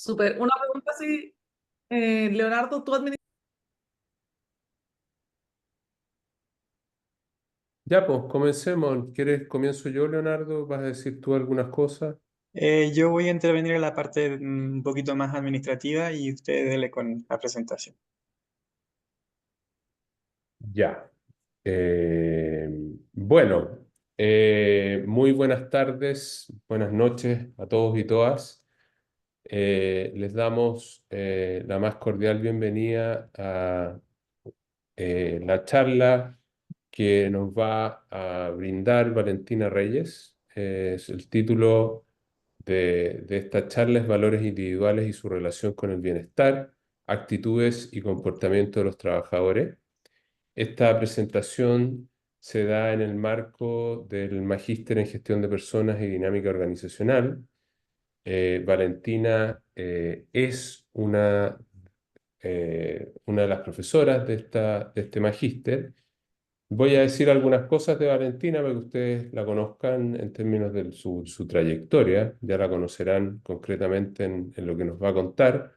Súper. Una pregunta así, Leonardo, tú administras. Ya, pues, comencemos. Comienzo yo, Leonardo? ¿Vas a decir tú algunas cosas? Yo voy a intervenir en la parte un poquito más administrativa y usted dele con la presentación. Ya. Eh, bueno, muy buenas tardes, buenas noches a todos y todas. Les damos la más cordial bienvenida a la charla que nos va a brindar Valentina Reyes. El título de esta charla es Valores individuales y su relación con el bienestar, actitudes y comportamiento de los trabajadores. Esta presentación se da en el marco del Magíster en Gestión de Personas y Dinámica Organizacional. Valentina es una de las profesoras de este magíster. Voy a decir algunas cosas de Valentina para que ustedes la conozcan en términos de su trayectoria. Ya la conocerán concretamente en lo que nos va a contar.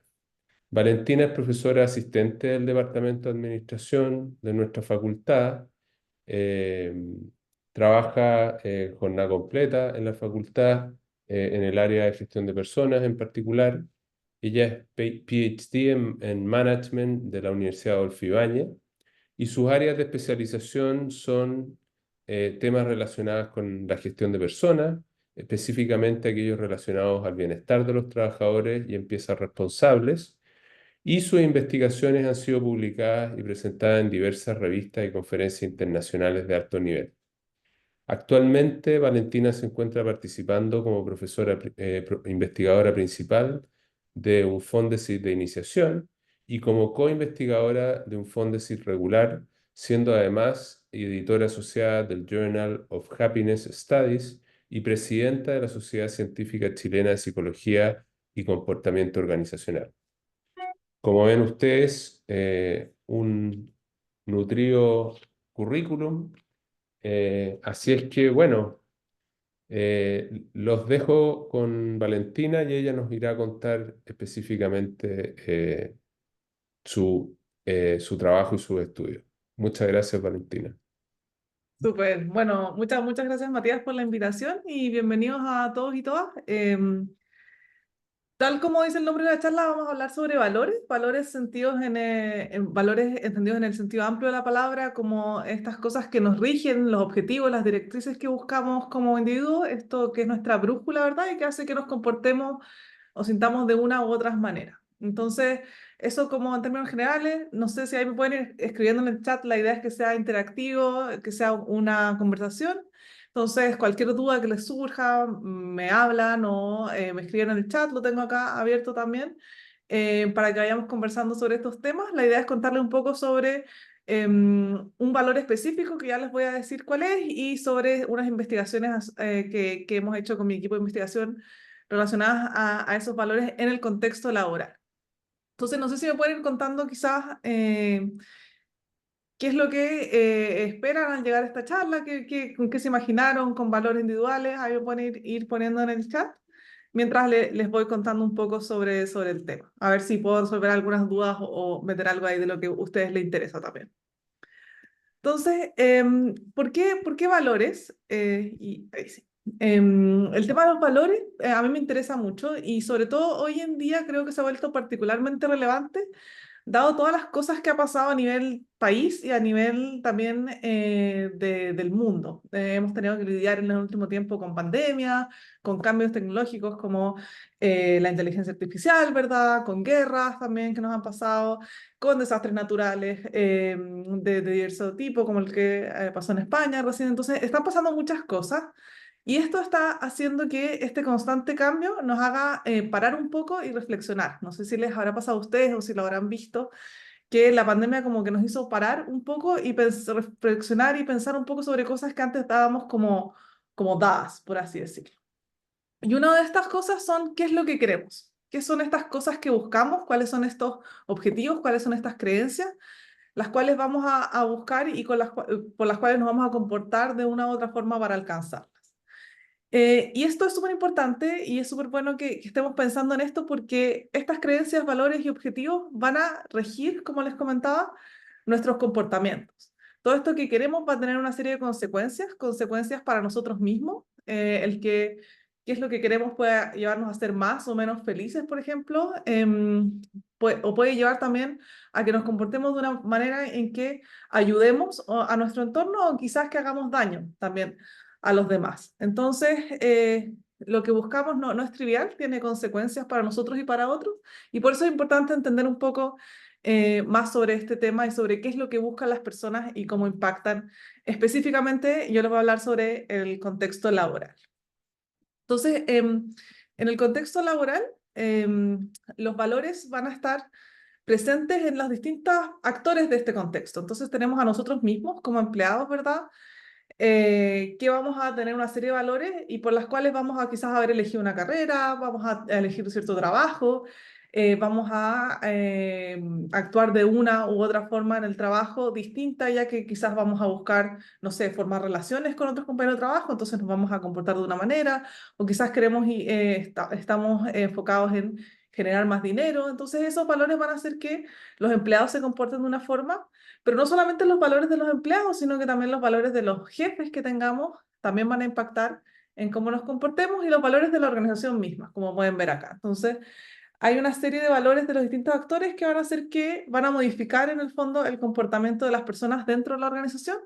Valentina es profesora asistente del Departamento de Administración de nuestra facultad. eh, Trabaja jornada completa en la facultad, en el área de gestión de personas en particular. Ella es PhD en Management de la Universidad Adolfo Ibáñez y sus áreas de especialización son temas relacionados con la gestión de personas, específicamente aquellos relacionados al bienestar de los trabajadores y empresas responsables, y sus investigaciones han sido publicadas y presentadas en diversas revistas y conferencias internacionales de alto nivel. Actualmente, Valentina se encuentra participando como profesora investigadora principal de un Fondesit de iniciación y como co-investigadora de un Fondesit regular, siendo además editora asociada del Journal of Happiness Studies y presidenta de la Sociedad Científica Chilena de Psicología y Comportamiento Organizacional. Como ven ustedes, un nutrido currículum. Así es que, bueno, los dejo con Valentina y ella nos irá a contar específicamente su trabajo y sus estudios. Muchas gracias, Valentina. Súper. Bueno, muchas gracias, Matías, por la invitación y bienvenidos a todos y todas. Tal como dice el nombre de la charla, vamos a hablar sobre valores entendidos en el sentido amplio de la palabra, como estas cosas que nos rigen, los objetivos, las directrices que buscamos como individuos, esto que es nuestra brújula, ¿verdad? Y que hace que nos comportemos o sintamos de una u otras maneras. Entonces, eso como en términos generales, no sé si ahí me pueden ir escribiendo en el chat, la idea es que sea interactivo, que sea una conversación. Entonces, cualquier duda que les surja, me hablan o me escriben en el chat, lo tengo acá abierto también, para que vayamos conversando sobre estos temas. La idea es contarles un poco sobre un valor específico que ya les voy a decir cuál es y sobre unas investigaciones que hemos hecho con mi equipo de investigación relacionadas a esos valores en el contexto laboral. Entonces, no sé si me pueden ir contando quizás qué es lo que esperan al llegar a esta charla, con qué se imaginaron con valores individuales, ahí me pueden ir poniendo en el chat, mientras les voy contando un poco sobre el tema. A ver si puedo resolver algunas dudas o meter algo ahí de lo que a ustedes les interesa también. Entonces, por qué valores? Ahí sí. El tema de los valores a mí me interesa mucho y sobre todo hoy en día creo que se ha vuelto particularmente relevante dado todas las cosas que ha pasado a nivel país y a nivel también del mundo. Hemos tenido que lidiar en el último tiempo con pandemia, con cambios tecnológicos como la inteligencia artificial, ¿verdad? Con guerras también que nos han pasado, con desastres naturales de diverso tipo, como el que pasó en España recién. Entonces, están pasando muchas cosas. Y esto está haciendo que este constante cambio nos haga parar un poco y reflexionar. No sé si les habrá pasado a ustedes o si lo habrán visto, que la pandemia como que nos hizo parar un poco y reflexionar y pensar un poco sobre cosas que antes dábamos como dadas, por así decirlo. Y una de estas cosas son qué es lo que queremos, qué son estas cosas que buscamos, cuáles son estos objetivos, cuáles son estas creencias, las cuales vamos a buscar y por las cuales nos vamos a comportar de una u otra forma para alcanzarlas. Y esto es súper importante y es súper bueno que estemos pensando en esto porque estas creencias, valores y objetivos van a regir, como les comentaba, nuestros comportamientos. Todo esto que queremos va a tener una serie de consecuencias, consecuencias para nosotros mismos, el que qué es lo que queremos puede llevarnos a ser más o menos felices, por ejemplo, o puede llevar también a que nos comportemos de una manera en que ayudemos a nuestro entorno o quizás que hagamos daño también a los demás. Entonces, lo que buscamos no es trivial, tiene consecuencias para nosotros y para otros, y por eso es importante entender un poco más sobre este tema y sobre qué es lo que buscan las personas y cómo impactan. Específicamente, yo les voy a hablar sobre el contexto laboral. Entonces, en el contexto laboral, los valores van a estar presentes en los distintos actores de este contexto. Entonces, tenemos a nosotros mismos como empleados, ¿verdad? Que vamos a tener una serie de valores y por las cuales vamos a quizás haber elegido una carrera, vamos a elegir cierto trabajo, vamos a actuar de una u otra forma en el trabajo distinta, ya que quizás vamos a buscar, no sé, formar relaciones con otros compañeros de trabajo, entonces nos vamos a comportar de una manera, o quizás queremos y estamos enfocados en generar más dinero, entonces esos valores van a hacer que los empleados se comporten de una forma, pero no solamente los valores de los empleados, sino que también los valores de los jefes que tengamos también van a impactar en cómo nos comportemos y los valores de la organización misma, como pueden ver acá. Entonces, hay una serie de valores de los distintos actores que van a hacer que van a modificar en el fondo el comportamiento de las personas dentro de la organización,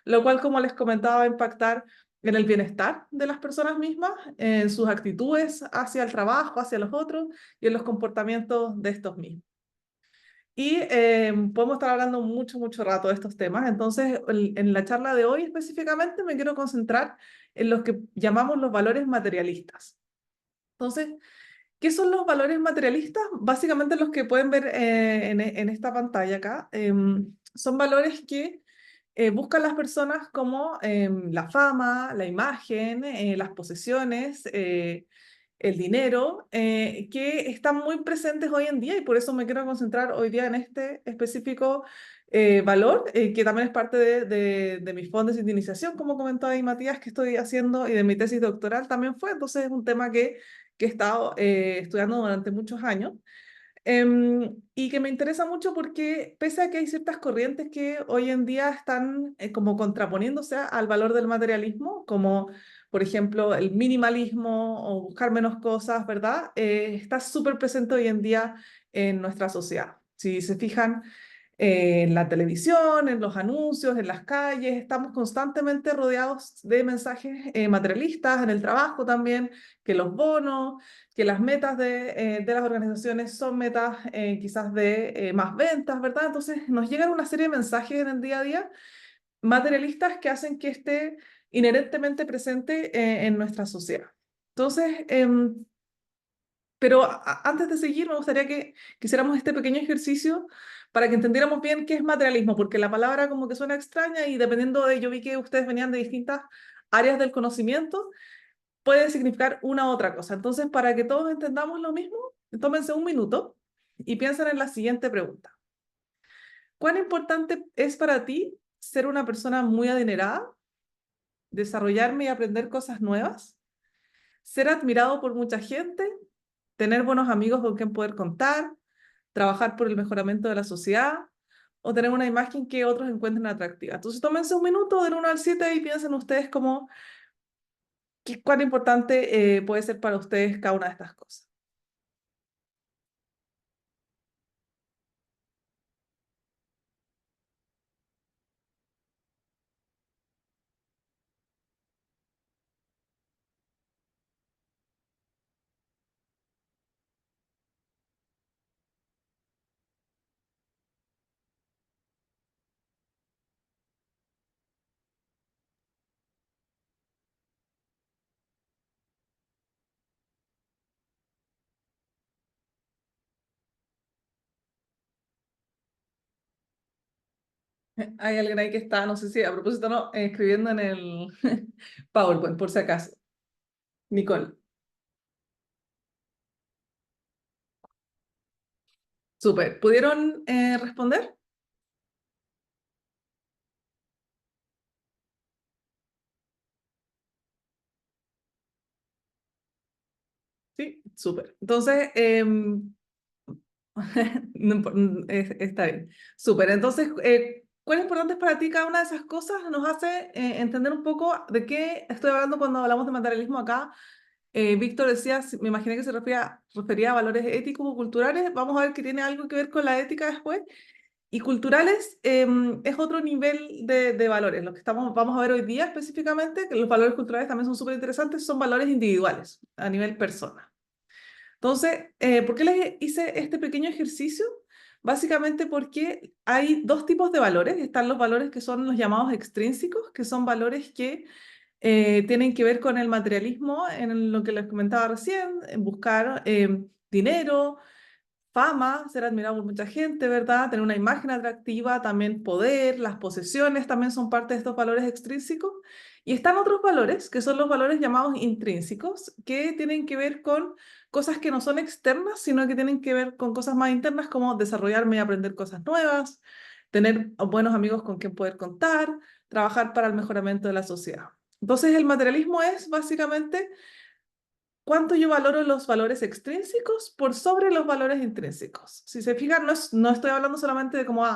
lo cual, como les comentaba, va a impactar en el bienestar de las personas mismas, en sus actitudes hacia el trabajo, hacia los otros y en los comportamientos de estos mismos. Y podemos estar hablando mucho rato de estos temas. Entonces, en la charla de hoy específicamente me quiero concentrar en los que llamamos los valores materialistas. Entonces, ¿qué son los valores materialistas? Básicamente los que pueden ver en esta pantalla acá. Son valores que buscan las personas como la fama, la imagen, las posesiones, el dinero, que están muy presentes hoy en día y por eso me quiero concentrar hoy día en este específico valor, que también es parte de mis fondos de iniciación, como comentó ahí Matías, que estoy haciendo y de mi tesis doctoral también fue, entonces es un tema que he estado estudiando durante muchos años. Y que me interesa mucho porque pese a que hay ciertas corrientes que hoy en día están como contraponiéndose al valor del materialismo, como por ejemplo el minimalismo o buscar menos cosas, ¿verdad? Está súper presente hoy en día en nuestra sociedad. Si se fijan, en la televisión, en los anuncios, en las calles, estamos constantemente rodeados de mensajes materialistas, en el trabajo también, que los bonos, que las metas de las organizaciones son metas quizás de más ventas, ¿verdad? Entonces nos llegan una serie de mensajes en el día a día materialistas que hacen que esté inherentemente presente en nuestra sociedad. Entonces, pero antes de seguir, me gustaría que hiciéramos este pequeño ejercicio para que entendiéramos bien qué es materialismo, porque la palabra como que suena extraña y dependiendo de, yo vi que ustedes venían de distintas áreas del conocimiento, puede significar una u otra cosa. Entonces, para que todos entendamos lo mismo, tómense un minuto y piensen en la siguiente pregunta. ¿Cuán importante es para ti ser una persona muy adinerada, desarrollarme y aprender cosas nuevas, ser admirado por mucha gente, tener buenos amigos con quien poder contar, trabajar por el mejoramiento de la sociedad o tener una imagen que otros encuentren atractiva? Entonces, tómense un minuto del 1 al 7 y piensen ustedes como cuán importante puede ser para ustedes cada una de estas cosas. Hay alguien ahí que está, no sé si a propósito no, escribiendo en el PowerPoint, por si acaso. Nicole, súper. ¿Pudieron responder? súper. Entonces, está bien. Súper. Entonces, ¿cuál es importante para ti? Cada una de esas cosas nos hace entender un poco de qué estoy hablando cuando hablamos de materialismo acá. Víctor decía, me imaginé que se refería a valores éticos o culturales. Vamos a ver que tiene algo que ver con la ética después. Y culturales es otro nivel de valores. Lo que vamos a ver hoy día específicamente, que los valores culturales también son súper interesantes, son valores individuales a nivel persona. Entonces, ¿por qué les hice este pequeño ejercicio? Básicamente porque hay dos tipos de valores. Están los valores que son los llamados extrínsecos, que son valores que tienen que ver con el materialismo, en lo que les comentaba recién, en buscar dinero, fama, ser admirado por mucha gente, ¿verdad? Tener una imagen atractiva, también poder, las posesiones también son parte de estos valores extrínsecos. Y están otros valores, que son los valores llamados intrínsecos, que tienen que ver con cosas que no son externas, sino que tienen que ver con cosas más internas, como desarrollarme y aprender cosas nuevas, tener buenos amigos con quien poder contar, trabajar para el mejoramiento de la sociedad. Entonces, el materialismo es básicamente cuánto yo valoro los valores extrínsecos por sobre los valores intrínsecos. Si se fijan, no estoy hablando solamente de cómo,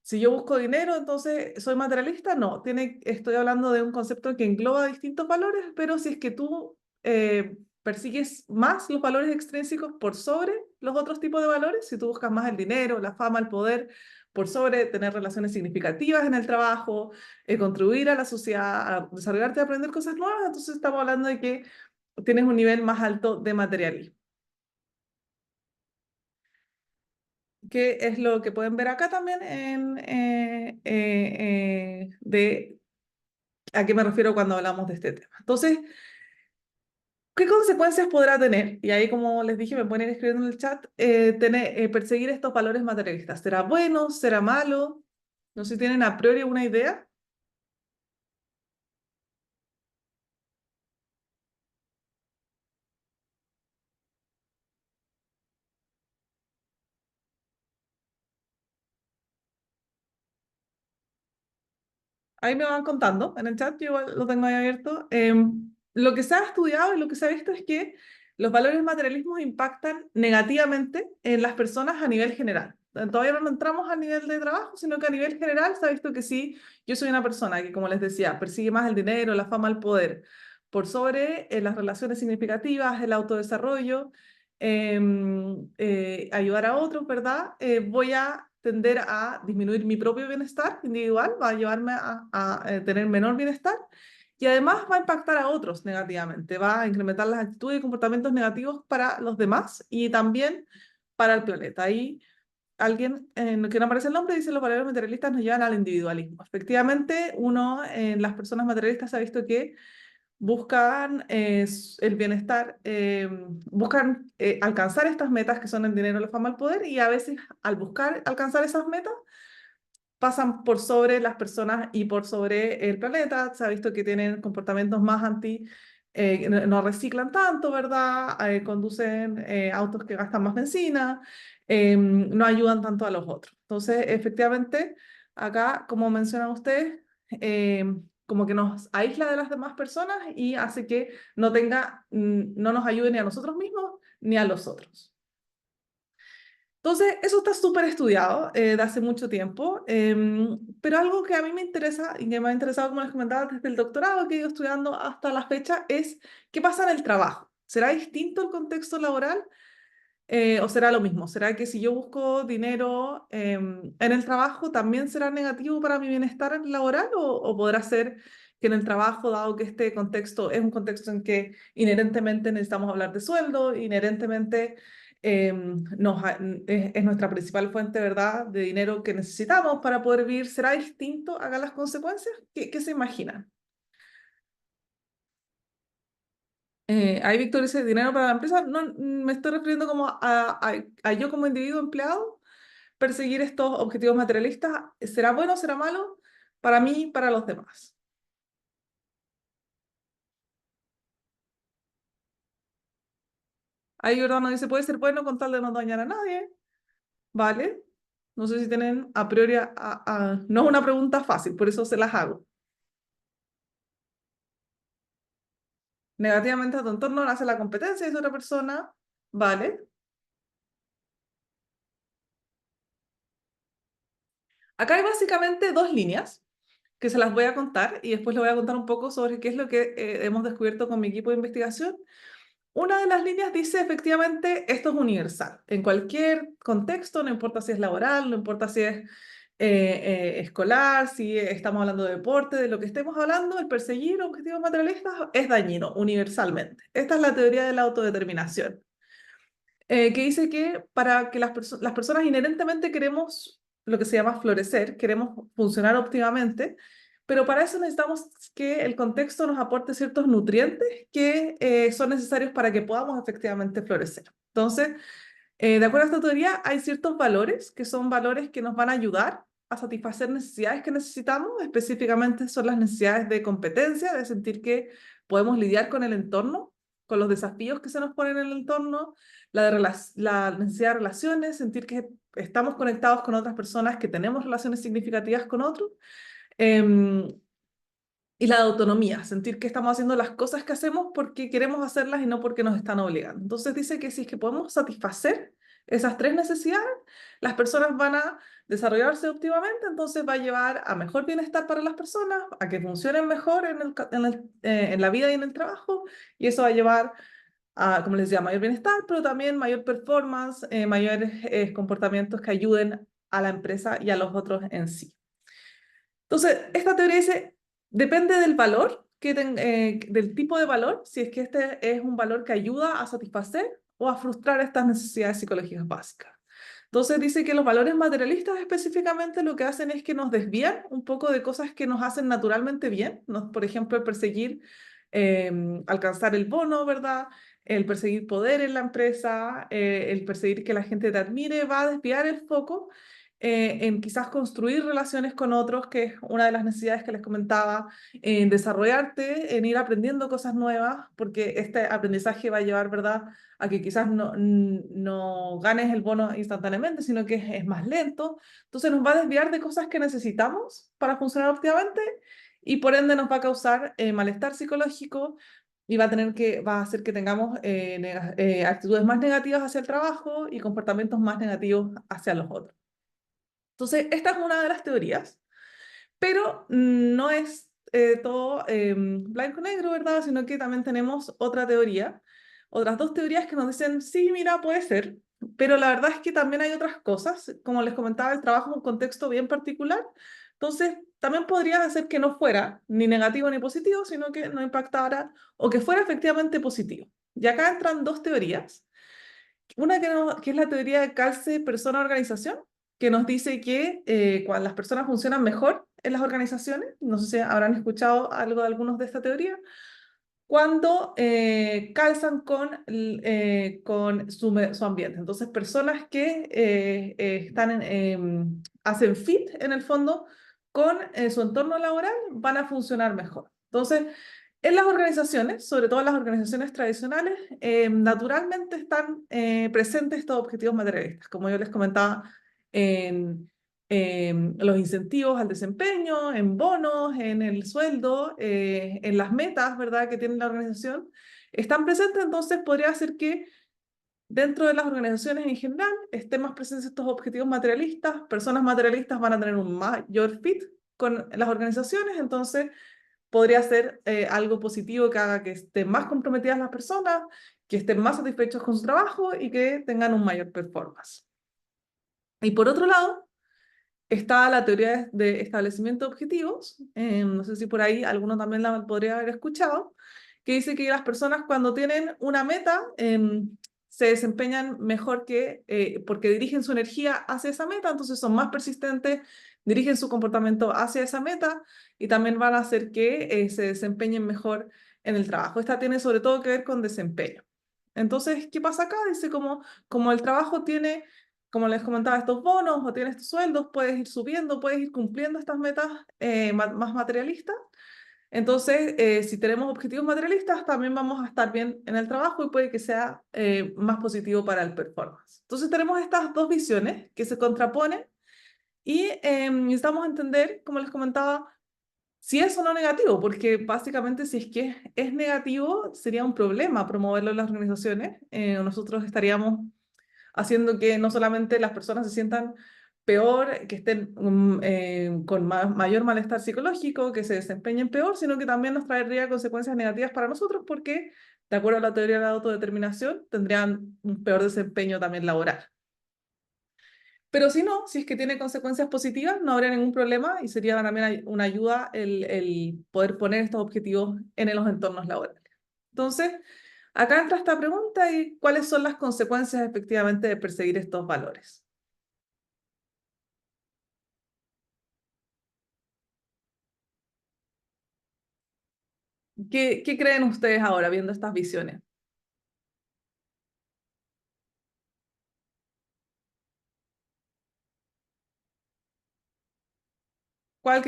si yo busco dinero, entonces soy materialista. No, estoy hablando de un concepto que engloba distintos valores, pero si es que tú persigues más los valores extrínsecos por sobre los otros tipos de valores, si tú buscas más el dinero, la fama, el poder, por sobre tener relaciones significativas en el trabajo, contribuir a la sociedad, a desarrollarte y aprender cosas nuevas, entonces estamos hablando de que tienes un nivel más alto de materialismo. Que es lo que pueden ver acá también de a qué me refiero cuando hablamos de este tema. Entonces, ¿qué consecuencias podrá tener? Y ahí, como les dije, me pueden ir escribiendo en el chat, perseguir estos valores materialistas. ¿Será bueno? ¿Será malo? No sé si tienen a priori una idea. Ahí me van contando en el chat, yo igual lo tengo ahí abierto. Lo que se ha estudiado y lo que se ha visto es que los valores materialismos impactan negativamente en las personas a nivel general. Todavía no entramos a nivel de trabajo, sino que a nivel general se ha visto que sí, yo soy una persona que, como les decía, persigue más el dinero, la fama, el poder, por sobre las relaciones significativas, el autodesarrollo, ayudar a otros, ¿verdad? Voy a tender a disminuir mi propio bienestar individual, va a llevarme a tener menor bienestar y además va a impactar a otros negativamente, va a incrementar las actitudes y comportamientos negativos para los demás y también para el planeta. Ahí alguien que no aparece el nombre dice los valores materialistas nos llevan al individualismo. Efectivamente, uno en las personas materialistas ha visto que buscan el bienestar, buscan alcanzar estas metas que son el dinero, la fama, el poder, y a veces al buscar alcanzar esas metas pasan por sobre las personas y por sobre el planeta. Se ha visto que tienen comportamientos más no reciclan tanto, ¿verdad? Conducen autos que gastan más benzina, no ayudan tanto a los otros. Entonces, efectivamente, acá, como mencionan ustedes, como que nos aísla de las demás personas y hace que no nos ayude ni a nosotros mismos ni a los otros. Entonces, eso está súper estudiado de hace mucho tiempo, pero algo que a mí me interesa y que me ha interesado, como les comentaba, desde el doctorado que he ido estudiando hasta la fecha, es qué pasa en el trabajo. ¿Será distinto el contexto laboral o será lo mismo? ¿Será que si yo busco dinero en el trabajo también será negativo para mi bienestar laboral o podrá ser que en el trabajo, dado que este contexto es un contexto en que inherentemente necesitamos hablar de sueldo, inherentemente es nuestra principal fuente, ¿verdad?, de dinero que necesitamos para poder vivir, ¿será distinto acá las consecuencias? ¿Qué se imaginan? Ahí Víctor dice dinero para la empresa. No, me estoy refiriendo como a yo como individuo empleado, perseguir estos objetivos materialistas. ¿Será bueno o será malo? Para mí y para los demás. Ahí Jordano dice, puede ser bueno con tal de no dañar a nadie. ¿Vale? No sé si tienen a priori, no es una pregunta fácil, por eso se las hago. negativamente a tu entorno nace la competencia de otra persona, ¿vale? Acá hay básicamente dos líneas que se las voy a contar y después les voy a contar un poco sobre qué es lo que hemos descubierto con mi equipo de investigación. Una de las líneas dice efectivamente esto es universal. En cualquier contexto, no importa si es laboral, no importa si es escolar, si estamos hablando de deporte, de lo que estemos hablando, el perseguir objetivos materialistas es dañino universalmente. Esta es la teoría de la autodeterminación, que dice que para que las personas inherentemente queremos lo que se llama florecer, queremos funcionar óptimamente, pero para eso necesitamos que el contexto nos aporte ciertos nutrientes que son necesarios para que podamos efectivamente florecer. Entonces, de acuerdo a esta teoría, hay ciertos valores que son valores que nos van a ayudar a satisfacer necesidades que necesitamos. Específicamente son las necesidades de competencia, de sentir que podemos lidiar con el entorno, con los desafíos que se nos ponen en el entorno, la necesidad de relaciones, sentir que estamos conectados con otras personas, que tenemos relaciones significativas con otros. Em, y la de autonomía, sentir que estamos haciendo las cosas que hacemos porque queremos hacerlas y no porque nos están obligando. Entonces dice que si es que podemos satisfacer esas tres necesidades, las personas van a desarrollarse óptimamente, entonces va a llevar a mejor bienestar para las personas, a que funcionen mejor en la vida y en el trabajo, y eso va a llevar a, como les decía, mayor bienestar, pero también mayor performance, mayores comportamientos que ayuden a la empresa y a los otros en sí. Entonces, esta teoría dice, depende del valor, del tipo de valor, si es que este es un valor que ayuda a satisfacer o a frustrar estas necesidades psicológicas básicas. Entonces dice que los valores materialistas específicamente lo que hacen es que nos desvían un poco de cosas que nos hacen naturalmente bien, por ejemplo, el perseguir alcanzar el bono, ¿verdad? El perseguir poder en la empresa, el perseguir que la gente te admire, va a desviar el foco en quizás construir relaciones con otros, que es una de las necesidades que les comentaba, en desarrollarte, en ir aprendiendo cosas nuevas, porque este aprendizaje va a llevar, ¿verdad?, a que quizás no ganes el bono instantáneamente, sino que es más lento. Entonces nos va a desviar de cosas que necesitamos para funcionar óptimamente y por ende nos va a causar malestar psicológico y va a hacer que tengamos actitudes más negativas hacia el trabajo y comportamientos más negativos hacia los otros. Entonces, esta es una de las teorías, pero no es todo blanco-negro, ¿verdad? Sino que también tenemos otra teoría, otras dos teorías que nos dicen, sí, mira, puede ser, pero la verdad es que también hay otras cosas, como les comentaba, el trabajo es un contexto bien particular, entonces también podría hacer que no fuera ni negativo ni positivo, sino que no impactara o que fuera efectivamente positivo. Y acá entran dos teorías. Una que es la teoría de calce persona-organización, que nos dice que cuando las personas funcionan mejor en las organizaciones, no sé si habrán escuchado algo de algunos de esta teoría, cuando calzan con su ambiente. Entonces, personas que hacen fit en el fondo con su entorno laboral van a funcionar mejor. Entonces, en las organizaciones, sobre todo en las organizaciones tradicionales, naturalmente están presentes estos objetivos materialistas, como yo les comentaba, en los incentivos al desempeño, en bonos, en el sueldo, en las metas, ¿verdad?, que tiene la organización, están presentes, entonces podría ser que dentro de las organizaciones en general estén más presentes estos objetivos materialistas, personas materialistas van a tener un mayor fit con las organizaciones, entonces podría ser algo positivo que haga que estén más comprometidas las personas, que estén más satisfechos con su trabajo y que tengan un mayor performance. Y por otro lado, está la teoría de establecimiento de objetivos, no sé si por ahí alguno también la podría haber escuchado, que dice que las personas cuando tienen una meta se desempeñan mejor porque dirigen su energía hacia esa meta, entonces son más persistentes, dirigen su comportamiento hacia esa meta y también van a hacer que se desempeñen mejor en el trabajo. Esta tiene sobre todo que ver con desempeño. Entonces, ¿qué pasa acá? Dice como el trabajo tiene, como les comentaba, estos bonos o tienes estos sueldos, puedes ir subiendo, puedes ir cumpliendo estas metas más materialistas. Entonces, si tenemos objetivos materialistas, también vamos a estar bien en el trabajo y puede que sea más positivo para el performance. Entonces, tenemos estas dos visiones que se contraponen y necesitamos entender, como les comentaba, si es o no negativo, porque básicamente si es que es negativo, sería un problema promoverlo en las organizaciones. Nosotros estaríamos haciendo que no solamente las personas se sientan peor, que estén con mayor malestar psicológico, que se desempeñen peor, sino que también nos traería consecuencias negativas para nosotros porque, de acuerdo a la teoría de la autodeterminación, tendrían un peor desempeño también laboral. Pero si no, si es que tiene consecuencias positivas, no habría ningún problema y sería también una ayuda el poder poner estos objetivos en los entornos laborales. Entonces, acá entra esta pregunta y cuáles son las consecuencias efectivamente de perseguir estos valores. ¿Qué creen ustedes ahora viendo estas visiones? ¿Cuál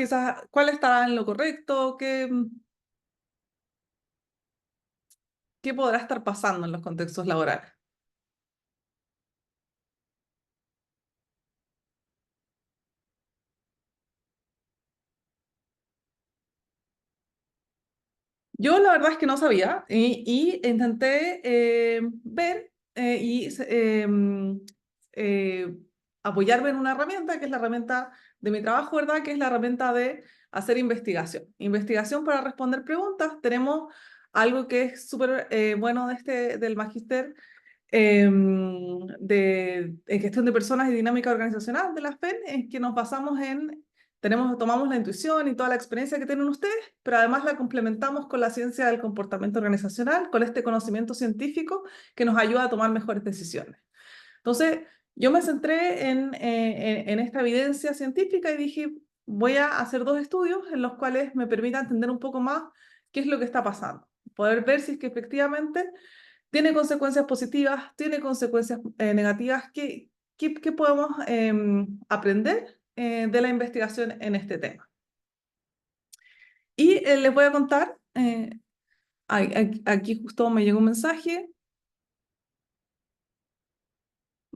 estará en lo correcto? ¿Qué podrá estar pasando en los contextos laborales? Yo la verdad es que no sabía y intenté ver eh, apoyarme en una herramienta que es la herramienta de mi trabajo, ¿verdad? Que es la herramienta de hacer investigación. Investigación para responder preguntas. Tenemos algo que es súper bueno del magíster en gestión de personas y dinámica organizacional de la FEN, es que nos basamos tomamos la intuición y toda la experiencia que tienen ustedes, pero además la complementamos con la ciencia del comportamiento organizacional, con este conocimiento científico que nos ayuda a tomar mejores decisiones. Entonces, yo me centré en esta evidencia científica y dije, voy a hacer 2 estudios en los cuales me permita entender un poco más qué es lo que está pasando, poder ver si es que efectivamente tiene consecuencias positivas, tiene consecuencias negativas. ¿Qué podemos aprender de la investigación en este tema? Y les voy a contar, aquí justo me llegó un mensaje.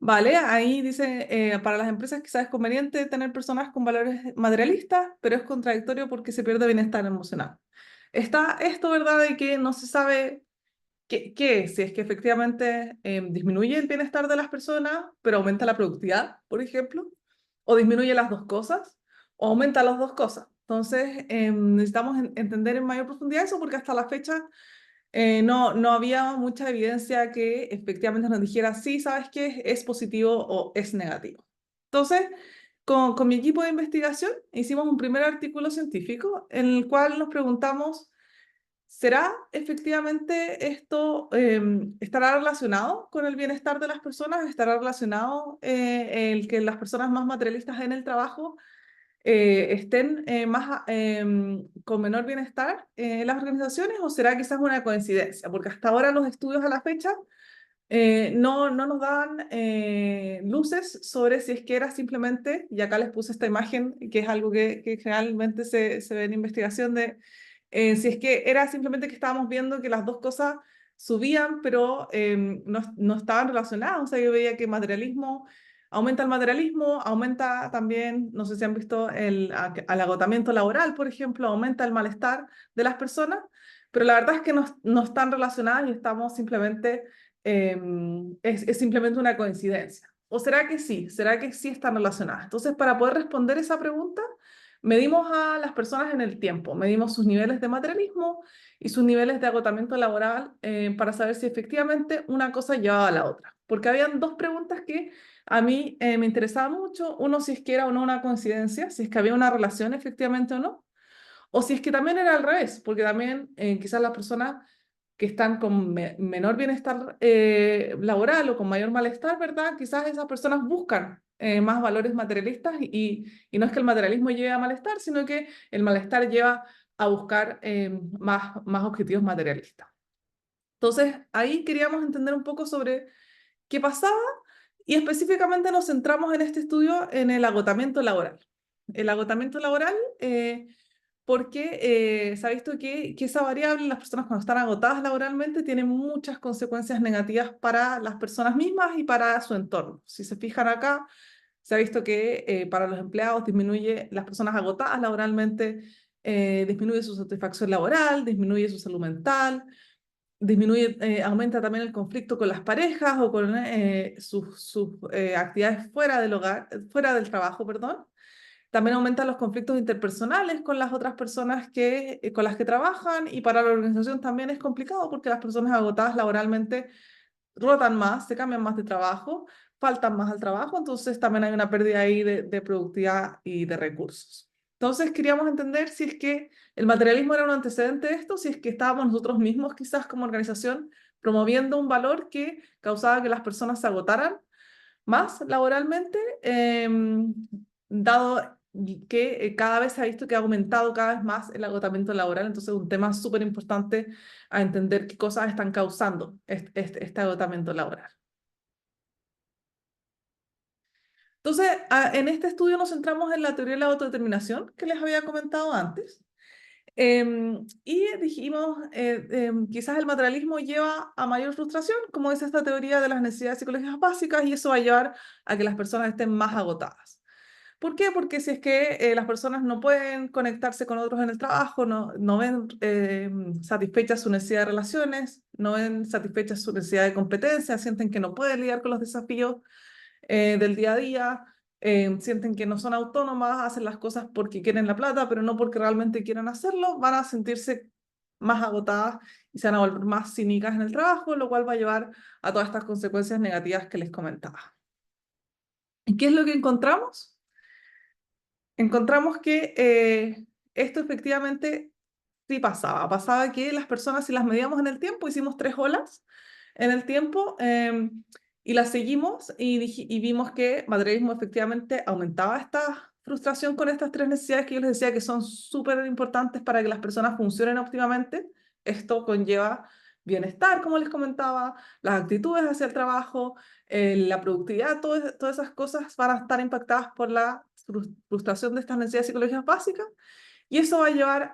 Vale, ahí dice, para las empresas quizás es conveniente tener personas con valores materialistas, pero es contradictorio porque se pierde bienestar emocional. Está esto, ¿verdad? De que no se sabe qué es, si es que efectivamente disminuye el bienestar de las personas, pero aumenta la productividad, por ejemplo, o disminuye las dos cosas, o aumenta las dos cosas. Entonces, necesitamos entender en mayor profundidad eso porque hasta la fecha no había mucha evidencia que efectivamente nos dijera, sí, ¿sabes qué? Es positivo o es negativo. Entonces, con mi equipo de investigación hicimos un primer artículo científico en el cual nos preguntamos, ¿será efectivamente esto, estará relacionado con el bienestar de las personas? ¿Estará relacionado el que las personas más materialistas en el trabajo estén con menor bienestar en las organizaciones o será quizás una coincidencia? Porque hasta ahora los estudios a la fecha no nos dan luces sobre si es que era simplemente, y acá les puse esta imagen, que es algo que generalmente se ve en investigación, de si es que era simplemente que estábamos viendo que las dos cosas subían, pero no estaban relacionadas. O sea, yo veía que aumenta el materialismo, aumenta también, no sé si han visto el agotamiento laboral, por ejemplo, aumenta el malestar de las personas, pero la verdad es que no están relacionadas y estamos simplemente es simplemente una coincidencia. ¿O será que sí? ¿Será que sí están relacionadas? Entonces, para poder responder esa pregunta, medimos a las personas en el tiempo, medimos sus niveles de materialismo y sus niveles de agotamiento laboral para saber si efectivamente una cosa llevaba a la otra. Porque habían 2 preguntas que a mí me interesaban mucho. Uno, si es que era o no una coincidencia, si es que había una relación efectivamente o no. O si es que también era al revés, porque también quizás las personas que están con menor bienestar laboral o con mayor malestar, ¿verdad? Quizás esas personas buscan más valores materialistas y no es que el materialismo lleve a malestar, sino que el malestar lleva a buscar más objetivos materialistas. Entonces, ahí queríamos entender un poco sobre qué pasaba y específicamente nos centramos en este estudio en el agotamiento laboral. El agotamiento laboral porque se ha visto que esa variable, las personas cuando están agotadas laboralmente, tiene muchas consecuencias negativas para las personas mismas y para su entorno. Si se fijan acá, se ha visto que para los empleados disminuye las personas agotadas laboralmente, disminuye su satisfacción laboral, disminuye su salud mental, aumenta también el conflicto con las parejas o con sus actividades fuera del hogar, fuera del trabajo, perdón. También aumentan los conflictos interpersonales con las otras personas con las que trabajan, y para la organización también es complicado porque las personas agotadas laboralmente rotan más, se cambian más de trabajo, faltan más al trabajo, entonces también hay una pérdida ahí de productividad y de recursos. Entonces queríamos entender si es que el materialismo era un antecedente de esto, si es que estábamos nosotros mismos quizás como organización promoviendo un valor que causaba que las personas se agotaran más laboralmente, dado que cada vez se ha visto que ha aumentado cada vez más el agotamiento laboral. Entonces es un tema súper importante a entender qué cosas están causando este agotamiento laboral. Entonces, en este estudio nos centramos en la teoría de la autodeterminación que les había comentado antes. Y dijimos, quizás el materialismo lleva a mayor frustración, como es esta teoría de las necesidades psicológicas básicas, y eso va a llevar a que las personas estén más agotadas. ¿Por qué? Porque si es que las personas no pueden conectarse con otros en el trabajo, no ven satisfechas su necesidad de relaciones, no ven satisfechas su necesidad de competencia, sienten que no pueden lidiar con los desafíos del día a día, sienten que no son autónomas, hacen las cosas porque quieren la plata, pero no porque realmente quieran hacerlo, van a sentirse más agotadas y se van a volver más cínicas en el trabajo, lo cual va a llevar a todas estas consecuencias negativas que les comentaba. ¿Y qué es lo que encontramos? Encontramos que esto efectivamente sí pasaba. Pasaba que las personas, si las medíamos en el tiempo, hicimos 3 olas en el tiempo, y las seguimos y vimos que materialismo efectivamente aumentaba esta frustración con estas 3 necesidades que yo les decía que son súper importantes para que las personas funcionen óptimamente. Esto conlleva bienestar, como les comentaba, las actitudes hacia el trabajo, la productividad, todas esas cosas van a estar impactadas por la frustración de estas necesidades psicológicas básicas, y eso va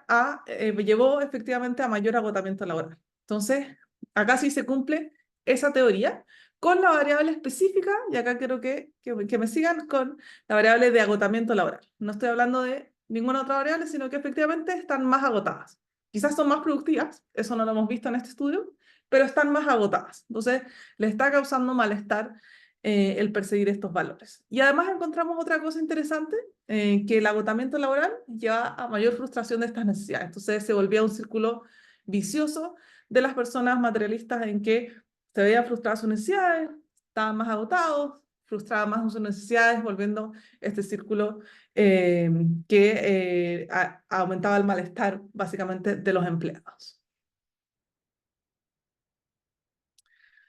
a llevó efectivamente a mayor agotamiento laboral. Entonces, acá sí se cumple esa teoría con la variable específica, y acá quiero que me sigan con la variable de agotamiento laboral. No estoy hablando de ninguna otra variable, sino que efectivamente están más agotadas. Quizás son más productivas, eso no lo hemos visto en este estudio, pero están más agotadas. Entonces, le está causando malestar el perseguir estos valores. Y además encontramos otra cosa interesante, que el agotamiento laboral lleva a mayor frustración de estas necesidades. Entonces se volvía un círculo vicioso de las personas materialistas en que se veían frustradas sus necesidades, estaban más agotados, frustraban más sus necesidades, volviendo este círculo que aumentaba el malestar básicamente de los empleados.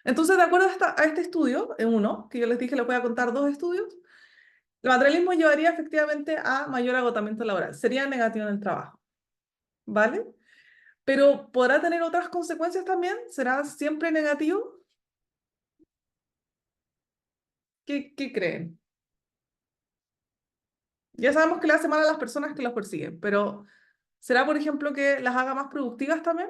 Entonces, de acuerdo a este estudio, uno, que yo les dije, les voy a contar 2 estudios, el materialismo llevaría efectivamente a mayor agotamiento laboral, sería negativo en el trabajo, ¿vale? Pero ¿podrá tener otras consecuencias también? ¿Será siempre negativo? ¿Qué creen? Ya sabemos que le hace mal a las personas que los persiguen, pero ¿será, por ejemplo, que las haga más productivas también?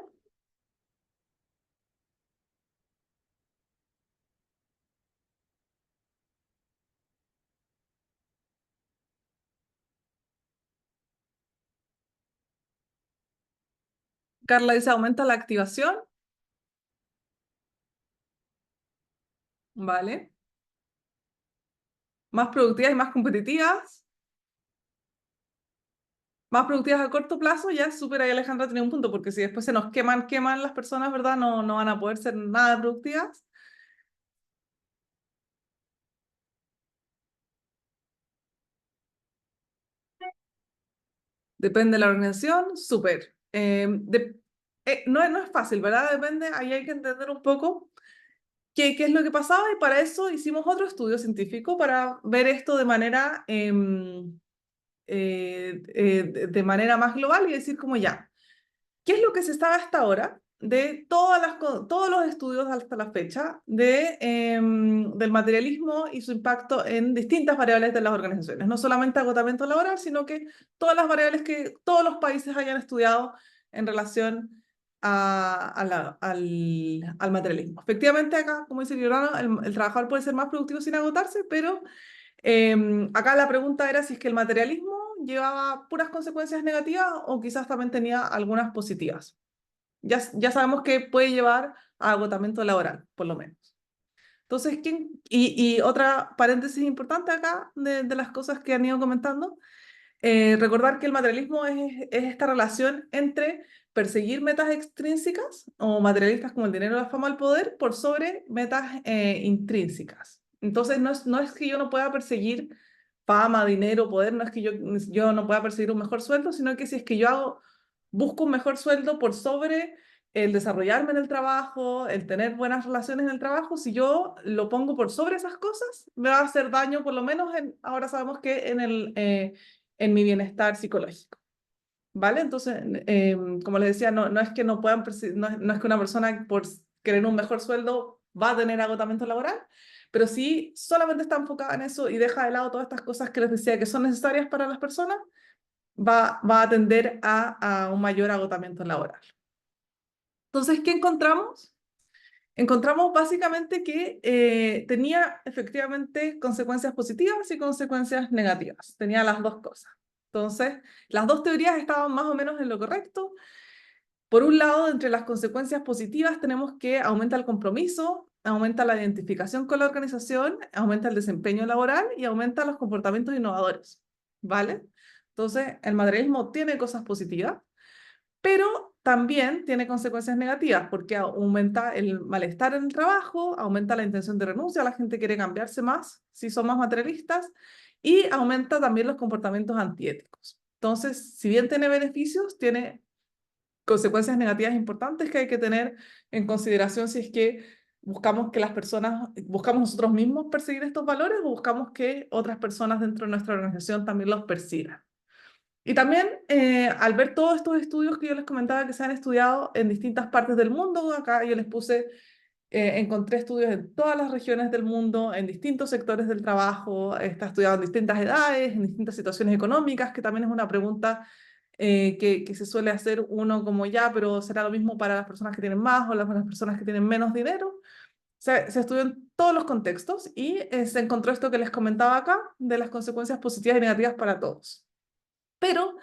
Carla dice, aumenta la activación, ¿vale? Más productivas y más competitivas. Más productivas a corto plazo, ya súper ahí Alejandra tenía un punto, porque si después se nos queman las personas, ¿verdad? No van a poder ser nada productivas. Depende de la organización, súper. No es fácil, ¿verdad? Depende, ahí hay que entender un poco qué es lo que pasaba, y para eso hicimos otro estudio científico para ver esto de manera, de manera más global, y decir como ya, ¿qué es lo que se sabe hasta ahora de todos los estudios hasta la fecha del materialismo y su impacto en distintas variables de las organizaciones? No solamente agotamiento laboral, sino que todas las variables que todos los países hayan estudiado en relación al materialismo. Efectivamente, acá, como dice Giordano, el trabajador puede ser más productivo sin agotarse, pero acá la pregunta era si es que el materialismo llevaba puras consecuencias negativas o quizás también tenía algunas positivas. Ya sabemos que puede llevar a agotamiento laboral, por lo menos. Entonces, y otra paréntesis importante acá de las cosas que han ido comentando, recordar que el materialismo es esta relación entre perseguir metas extrínsecas o materialistas como el dinero, la fama, el poder, por sobre metas intrínsecas. Entonces, no es que yo no pueda perseguir fama, dinero, poder, no es que yo no pueda perseguir un mejor sueldo, sino que si es que busco un mejor sueldo por sobre el desarrollarme en el trabajo, el tener buenas relaciones en el trabajo, si yo lo pongo por sobre esas cosas, me va a hacer daño, por lo menos ahora sabemos que en mi bienestar psicológico. ¿Vale? Entonces, como les decía, no es que no puedan, no es que una persona por querer un mejor sueldo va a tener agotamiento laboral, pero sí solamente está enfocada en eso y deja de lado todas estas cosas que les decía que son necesarias para las personas, va a tender a un mayor agotamiento laboral. Entonces, ¿qué encontramos? Encontramos básicamente que tenía efectivamente consecuencias positivas y consecuencias negativas. Tenía las dos cosas. Entonces, las dos teorías estaban más o menos en lo correcto. Por un lado, entre las consecuencias positivas tenemos que aumenta el compromiso, aumenta la identificación con la organización, aumenta el desempeño laboral y aumenta los comportamientos innovadores. ¿Vale? Entonces, el materialismo tiene cosas positivas, pero también tiene consecuencias negativas porque aumenta el malestar en el trabajo, aumenta la intención de renuncia, la gente quiere cambiarse más si son más materialistas y aumenta también los comportamientos antiéticos. Entonces, si bien tiene beneficios, tiene consecuencias negativas importantes que hay que tener en consideración si es que buscamos que las personas, buscamos nosotros mismos perseguir estos valores o buscamos que otras personas dentro de nuestra organización también los persigan. Y también, al ver todos estos estudios que yo les comentaba que se han estudiado en distintas partes del mundo, acá yo les puse, encontré estudios en todas las regiones del mundo, en distintos sectores del trabajo, está estudiado en distintas edades, en distintas situaciones económicas, que también es una pregunta que se suele hacer uno como ya, pero ¿será lo mismo para las personas que tienen más o las personas que tienen menos dinero? Se estudió en todos los contextos y se encontró esto que les comentaba acá, de las consecuencias positivas y negativas para todos. Pero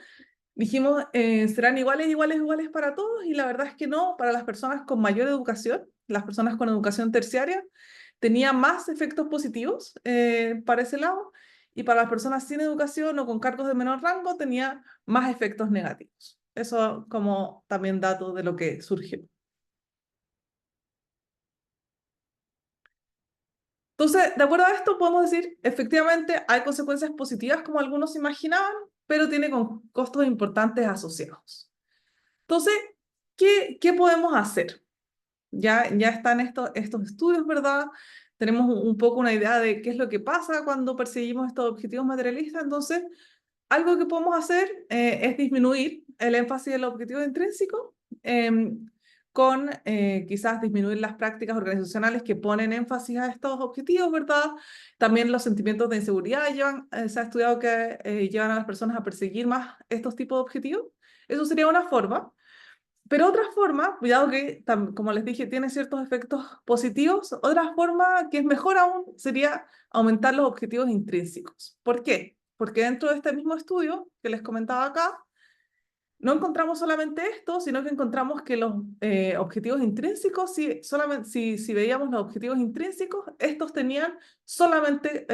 dijimos, ¿serán iguales para todos? Y la verdad es que no, para las personas con mayor educación, las personas con educación terciaria, tenía más efectos positivos para ese lado, y para las personas sin educación o con cargos de menor rango tenía más efectos negativos. Eso como también dato de lo que surgió. Entonces, de acuerdo a esto, podemos decir, efectivamente, hay consecuencias positivas como algunos imaginaban, pero tiene costos importantes asociados. Entonces, ¿qué podemos hacer? Ya están estos estudios, ¿verdad? Tenemos un poco una idea de qué es lo que pasa cuando perseguimos estos objetivos materialistas. Entonces, algo que podemos hacer es disminuir el énfasis de los objetivos intrínsecos con quizás disminuir las prácticas organizacionales que ponen énfasis a estos objetivos, ¿verdad? También los sentimientos de inseguridad se ha estudiado que llevan a las personas a perseguir más estos tipos de objetivos. Eso sería una forma. Pero otra forma, cuidado que, como les dije, tiene ciertos efectos positivos, otra forma que es mejor aún sería aumentar los objetivos intrínsecos. ¿Por qué? Porque dentro de este mismo estudio que les comentaba acá, no encontramos solamente esto, sino que encontramos que los objetivos intrínsecos, si veíamos los objetivos intrínsecos, estos tenían solamente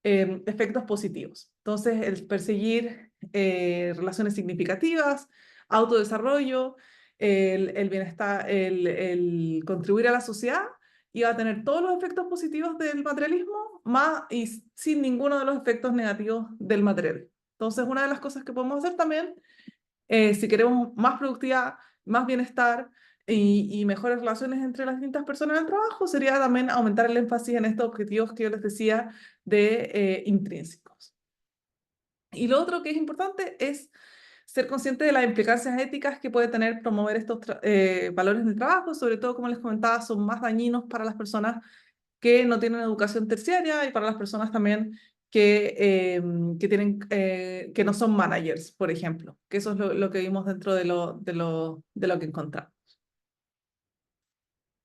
efectos positivos. Entonces, el perseguir relaciones significativas, autodesarrollo, el bienestar, el contribuir a la sociedad, iba a tener todos los efectos positivos del materialismo, más y sin ninguno de los efectos negativos del materialismo. Entonces, una de las cosas que podemos hacer también si queremos más productividad, más bienestar y mejores relaciones entre las distintas personas en el trabajo, sería también aumentar el énfasis en estos objetivos que yo les decía de intrínsecos. Y lo otro que es importante es ser consciente de las implicancias éticas que puede tener promover estos valores en el trabajo, sobre todo, como les comentaba, son más dañinos para las personas que no tienen educación terciaria y para las personas también que no son managers, por ejemplo, que eso es lo que vimos dentro de lo que encontramos.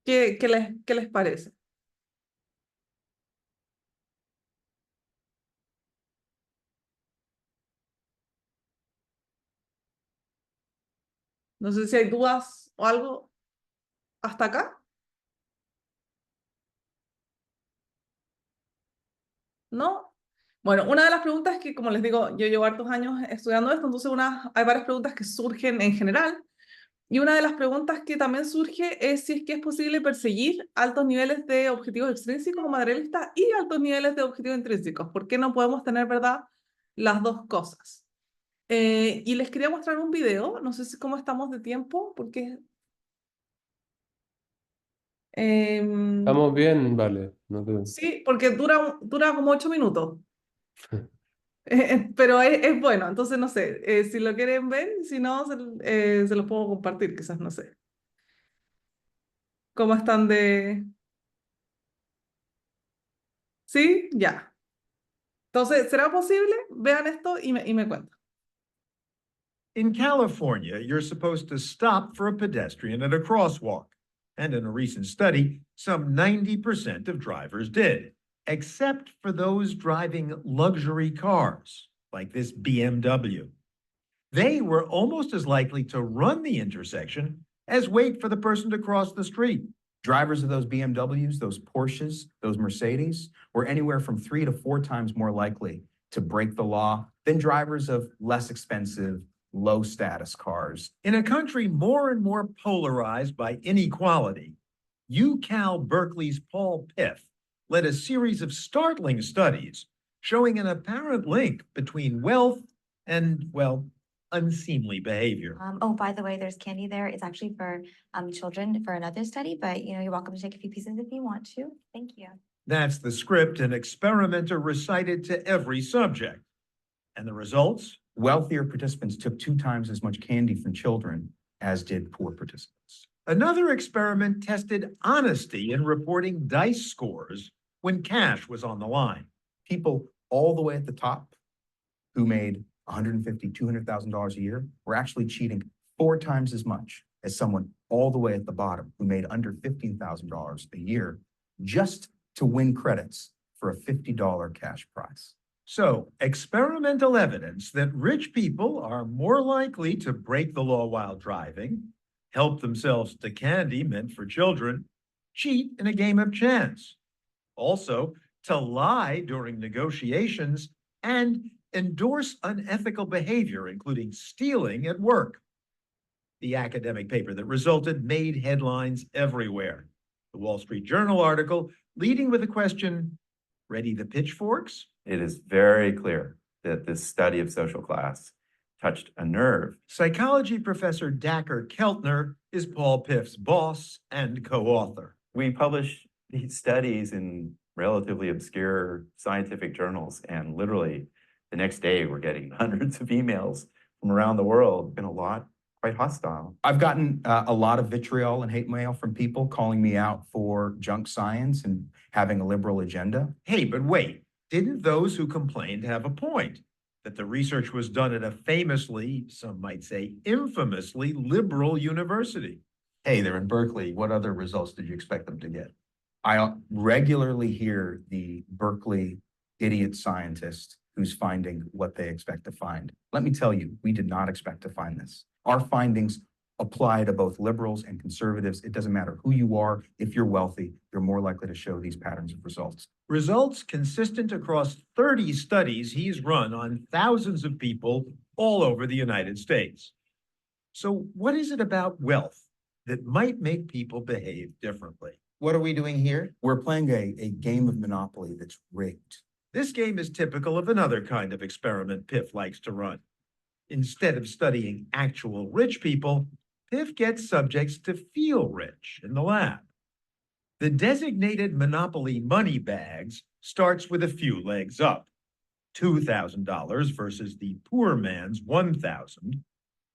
¿Qué les parece? No sé si hay dudas o algo hasta acá. ¿No? Bueno, una de las preguntas que, como les digo, yo llevo hartos años estudiando esto, entonces hay varias preguntas que surgen en general. Y una de las preguntas que también surge es si es que es posible perseguir altos niveles de objetivos extrínsecos o materialistas y altos niveles de objetivos intrínsecos. ¿Por qué no podemos tener, verdad, las dos cosas? Y les quería mostrar un video, no sé cómo estamos de tiempo, porque... Estamos bien, vale. No te... sí, porque dura como 8 minutos. Pero es bueno, entonces no sé, si lo quieren ver, si no, se los puedo compartir, quizás, no sé. ¿Cómo están de...? ¿Sí? Ya. Entonces, ¿será posible? Vean esto y me cuentan. In California, you're supposed to stop for a pedestrian at a crosswalk. And in a recent study, some 90% of drivers did, except for those driving luxury cars, like this BMW. They were almost as likely to run the intersection as wait for the person to cross the street. Drivers of those BMWs, those Porsches, those Mercedes were anywhere from 3 to 4 times more likely to break the law than drivers of less expensive, low status cars. In a country more and more polarized by inequality, UCal Berkeley's Paul Piff led a series of startling studies showing an apparent link between wealth and, well, unseemly behavior. Oh, by the way, there's candy there. It's actually for children for another study, but you're welcome to take a few pieces if you want to. Thank you. That's the script an experimenter recited to every subject. And the results? Wealthier participants took 2 times as much candy from children as did poor participants. Another experiment tested honesty in reporting dice scores when cash was on the line. People all the way at the top who made $150,000, $200,000 a year were actually cheating 4 times as much as someone all the way at the bottom who made under $15,000 a year just to win credits for a $50 cash prize. So, experimental evidence that rich people are more likely to break the law while driving, help themselves to candy meant for children, cheat in a game of chance. Also, to lie during negotiations and endorse unethical behavior, including stealing at work. The academic paper that resulted made headlines everywhere. The Wall Street Journal article leading with the question, ready the pitchforks? It is very clear that this study of social class touched a nerve. Psychology professor Dacher Keltner is Paul Piff's boss and co-author. We publish these studies in relatively obscure scientific journals, and literally the next day we're getting hundreds of emails from around the world, and a lot quite hostile. I've gotten a lot of vitriol and hate mail from people calling me out for junk science and having a liberal agenda. Hey, but wait, didn't those who complained have a point? That the research was done at a famously, some might say infamously, liberal university. Hey, they're in Berkeley. What other results did you expect them to get? I regularly hear the Berkeley idiot scientist who's finding what they expect to find. Let me tell you, we did not expect to find this. Our findings apply to both liberals and conservatives. It doesn't matter who you are. If you're wealthy, you're more likely to show these patterns of results. Results consistent across 30 studies he's run on thousands of people all over the United States. So what is it about wealth that might make people behave differently? What are we doing here? We're playing a game of Monopoly that's rigged. This game is typical of another kind of experiment Piff likes to run. Instead of studying actual rich people, Piff gets subjects to feel rich in the lab. The designated Monopoly money bags starts with a few legs up. $2,000 versus the poor man's $1,000.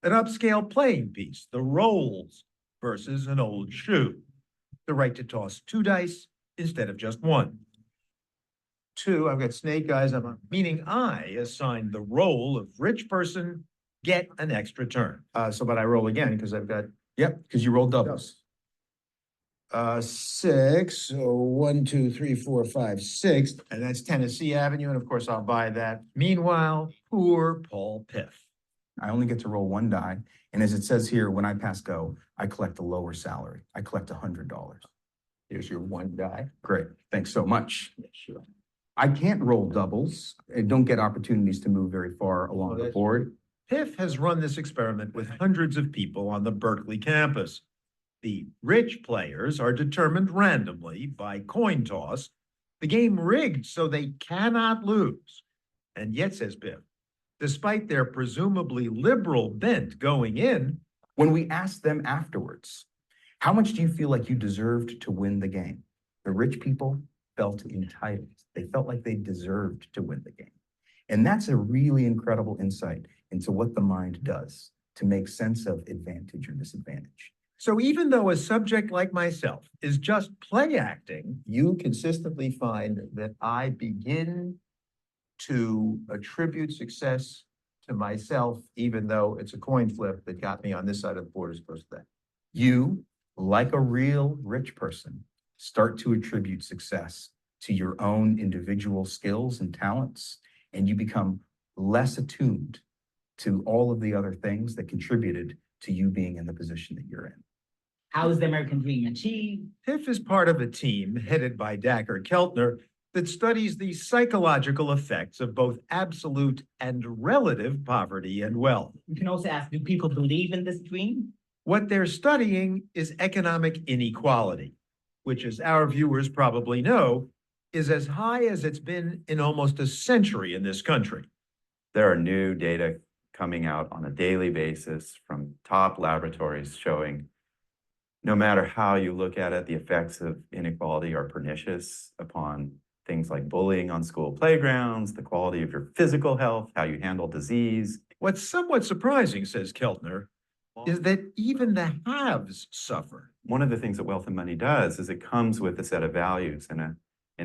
An upscale playing piece, the rolls, versus an old shoe. The right to toss 2 dice instead of just 1. 2, I've got snake eyes, meaning I assign the role of rich person, get an extra turn. But I roll again because I've got, yep, because you rolled doubles. 6, so 1, 2, 3, 4, 5, 6, and that's Tennessee Avenue, and of course I'll buy that. Meanwhile, poor Paul Piff. I only get to roll one die. And as it says here, when I pass go, I collect a lower salary. I collect $100. Here's your one die. Great, thanks so much. Yeah, sure. I can't roll doubles. I don't get opportunities to move very far along the that's- board. PIF has run this experiment with hundreds of people on the Berkeley campus. The rich players are determined randomly by coin toss, the game rigged so they cannot lose. And yet, says PIF, despite their presumably liberal bent going in, When we asked them afterwards, how much do you feel like you deserved to win the game? The rich people felt entitled. They felt like they deserved to win the game. And that's a really incredible insight into what the mind does to make sense of advantage or disadvantage. so even though a subject like myself is just play acting, You consistently find that I begin to attribute success to myself, even though it's a coin flip that got me on this side of the board as opposed to that. You, like a real rich person, start to attribute success to your own individual skills and talents, and you become less attuned to all of the other things that contributed to you being in the position that you're in. How is the American dream achieved? PIF is part of a team headed by Dacher Keltner that studies the psychological effects of both absolute and relative poverty and wealth. You can also ask, do people believe in this dream? What they're studying is economic inequality, which, as our viewers probably know, is as high as it's been in almost a century in this country. There are new data coming out on a daily basis from top laboratories showing no matter how you look at it, the effects of inequality are pernicious upon things like bullying on school playgrounds, the quality of your physical health, how you handle disease. What's somewhat surprising, says Keltner, is that even the haves suffer. One of the things that Wealth and Money does is it comes with a set of values and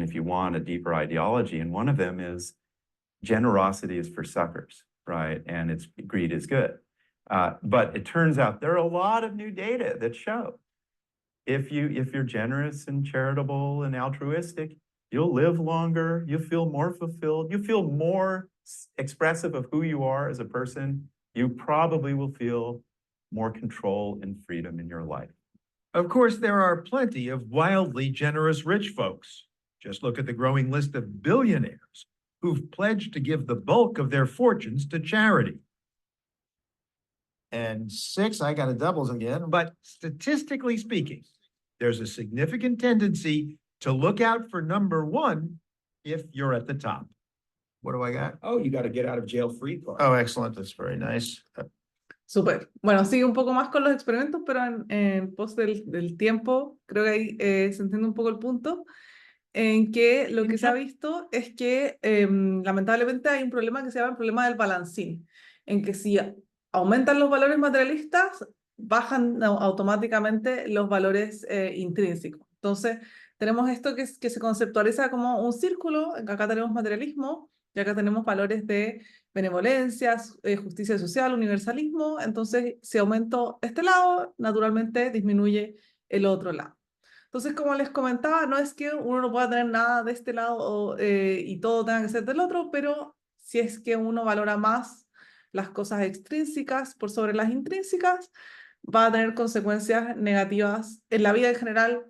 if you want a deeper ideology, and one of them is generosity is for suckers, right? And it's greed is good. But it turns out there are a lot of new data that show if you're generous and charitable and altruistic, you'll live longer, you'll feel more fulfilled, you feel more expressive of who you are as a person. You probably will feel more control and freedom in your life. Of course, there are plenty of wildly generous rich folks. Just look at the growing list of billionaires who've pledged to give the bulk of their fortunes to charity. And 6, I got a doubles again. But statistically speaking, there's a significant tendency to look out for number one if you're at the top. What do I got? Oh, you got to get out of jail free card. Oh, excellent. That's very nice. Súper. Bueno, sigue un poco más con los experimentos, pero en pos del tiempo, creo que ahí se entiende un poco el punto, en que lo que se ha visto es que lamentablemente hay un problema que se llama el problema del balancín, en que si aumentan los valores materialistas, bajan automáticamente los valores intrínsecos. Entonces, tenemos esto que se conceptualiza como un círculo, acá tenemos materialismo, y acá tenemos valores de benevolencia, justicia social, universalismo. Entonces, si aumento este lado, naturalmente disminuye el otro lado. Entonces, como les comentaba, no es que uno no pueda tener nada de este lado y todo tenga que ser del otro, pero si es que uno valora más las cosas extrínsecas por sobre las intrínsecas, va a tener consecuencias negativas en la vida en general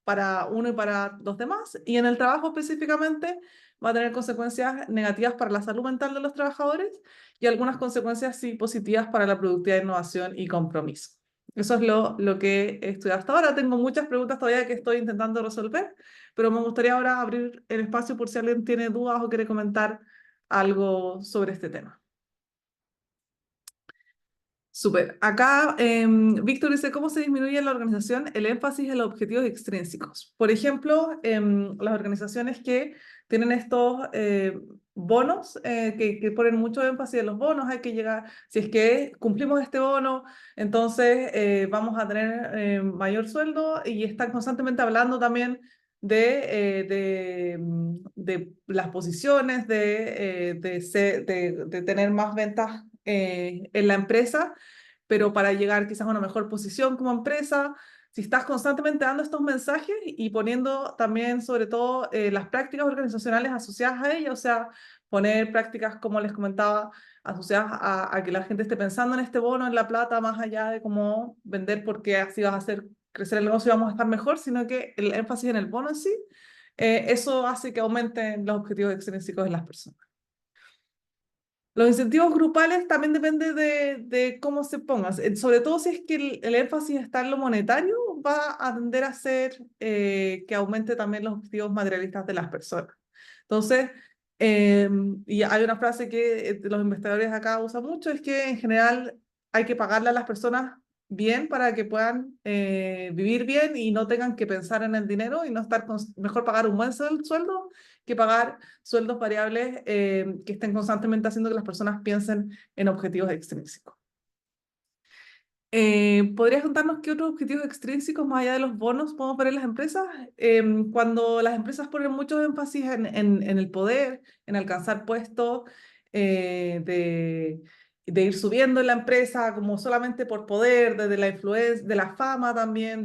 para uno y para los demás, y en el trabajo específicamente va a tener consecuencias negativas para la salud mental de los trabajadores y algunas consecuencias sí positivas para la productividad, innovación y compromiso. Eso es lo que he estudiado hasta ahora. Tengo muchas preguntas todavía que estoy intentando resolver, pero me gustaría ahora abrir el espacio por si alguien tiene dudas o quiere comentar algo sobre este tema. Súper. Acá Víctor dice, ¿cómo se disminuye en la organización el énfasis en los objetivos extrínsecos? Por ejemplo, las organizaciones que tienen estos bonos, que ponen mucho énfasis en los bonos, hay que llegar, si es que cumplimos este bono, entonces vamos a tener mayor sueldo, y están constantemente hablando también de las posiciones, de tener más ventas en la empresa, pero para llegar quizás a una mejor posición como empresa, si estás constantemente dando estos mensajes y poniendo también, sobre todo, las prácticas organizacionales asociadas a ello, o sea, poner prácticas, como les comentaba, asociadas a que la gente esté pensando en este bono, en la plata, más allá de cómo vender porque así vas a hacer crecer el negocio y vamos a estar mejor, sino que el énfasis en el bono en sí, eso hace que aumenten los objetivos extrínsecos de las personas. Los incentivos grupales también depende de cómo se pongan. Sobre todo si es que el énfasis está en lo monetario, va a tender a hacer que aumente también los objetivos materialistas de las personas. Entonces, y hay una frase que los investigadores acá usan mucho, es que en general hay que pagarle a las personas bien para que puedan vivir bien y no tengan que pensar en el dinero y no estar mejor pagar un buen sueldo que pagar sueldos variables que estén constantemente haciendo que las personas piensen en objetivos extrínsecos. ¿Podrías contarnos qué otros objetivos extrínsecos, más allá de los bonos, podemos ver en las empresas? Cuando las empresas ponen mucho énfasis en el poder, en alcanzar puestos, de ir subiendo en la empresa, como solamente por poder, desde la influencia, de la fama también,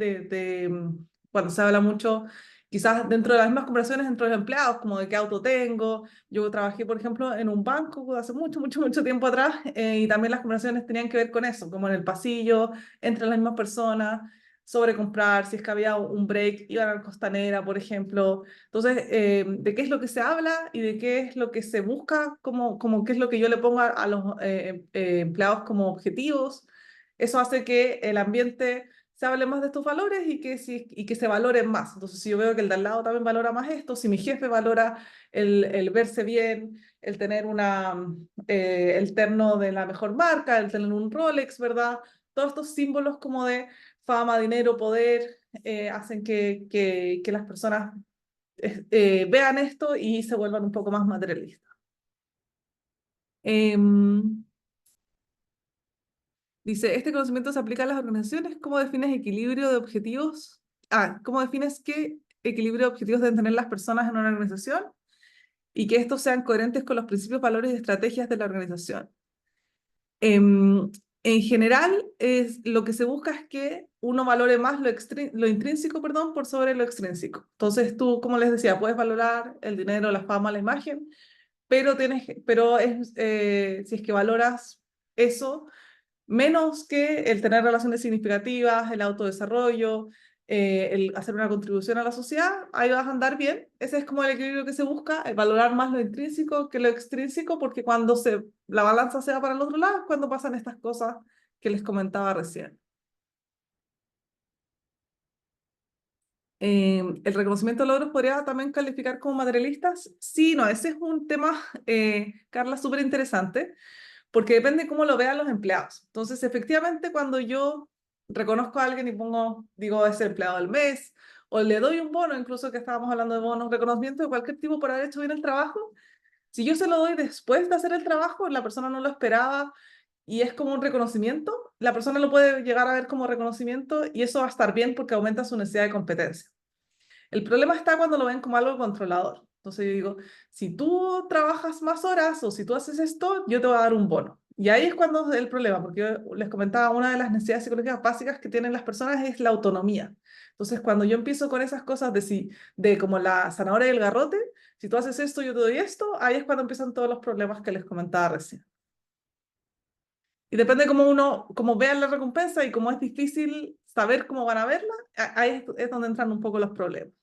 cuando se habla mucho, quizás dentro de las mismas conversaciones entre los empleados, como de qué auto tengo. Yo trabajé, por ejemplo, en un banco hace mucho tiempo atrás, y también las conversaciones tenían que ver con eso, como en el pasillo, entre las mismas personas, sobre comprar, si es que había un break, iban a la costanera, por ejemplo. Entonces, de qué es lo que se habla y de qué es lo que se busca, como qué es lo que yo le pongo a los empleados como objetivos. Eso hace que el ambiente se hable más de estos valores y que se valoren más. Entonces, si yo veo que el de al lado también valora más esto, si mi jefe valora el verse bien, el tener el terno de la mejor marca, el tener un Rolex, ¿verdad? Todos estos símbolos como de fama, dinero, poder, hacen que las personas vean esto y se vuelvan un poco más materialistas. Em, Dice, este conocimiento se aplica a las organizaciones. ¿Cómo defines equilibrio de objetivos? ¿Cómo defines qué equilibrio de objetivos deben tener las personas en una organización y que estos sean coherentes con los principios, valores y estrategias de la organización? En general, lo que se busca es que uno valore más lo intrínseco, perdón, por sobre lo extrínseco. Entonces tú, como les decía, puedes valorar el dinero, la fama, la imagen, si es que valoras eso menos que el tener relaciones significativas, el autodesarrollo, el hacer una contribución a la sociedad, ahí vas a andar bien. Ese es como el equilibrio que se busca, el valorar más lo intrínseco que lo extrínseco, porque cuando la balanza se va para el otro lado es cuando pasan estas cosas que les comentaba recién. ¿El reconocimiento de logros podría también calificar como materialistas? Sí, no, ese es un tema, Carla, súper interesante, porque depende cómo lo vean los empleados. Entonces, efectivamente, cuando yo reconozco a alguien y digo, es el empleado del mes, o le doy un bono, incluso que estábamos hablando de bonos, reconocimiento de cualquier tipo por haber hecho bien el trabajo, si yo se lo doy después de hacer el trabajo, la persona no lo esperaba y es como un reconocimiento, la persona lo puede llegar a ver como reconocimiento y eso va a estar bien porque aumenta su necesidad de competencia. El problema está cuando lo ven como algo controlador. Entonces yo digo, si tú trabajas más horas o si tú haces esto, yo te voy a dar un bono. Y ahí es cuando es el problema, porque yo les comentaba, una de las necesidades psicológicas básicas que tienen las personas es la autonomía. Entonces, cuando yo empiezo con esas cosas de como la zanahoria y el garrote, si tú haces esto, yo te doy esto, ahí es cuando empiezan todos los problemas que les comentaba recién. Y depende cómo vean la recompensa y cómo es difícil saber cómo van a verla, ahí es donde entran un poco los problemas.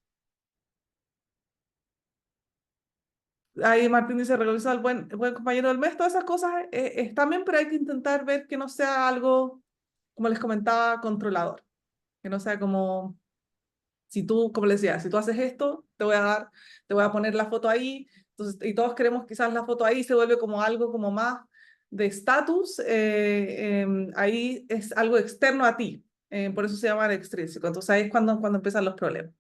Ahí Martín dice, reconocer al el buen compañero del mes, todas esas cosas están bien, pero hay que intentar ver que no sea algo, como les comentaba, controlador. Que no sea como, si tú, como les decía, si tú haces esto, te voy a poner la foto ahí, entonces, y todos queremos quizás la foto ahí, se vuelve como algo como más de estatus, ahí es algo externo a ti, por eso se llama extrínseco. Entonces ahí es cuando empiezan los problemas.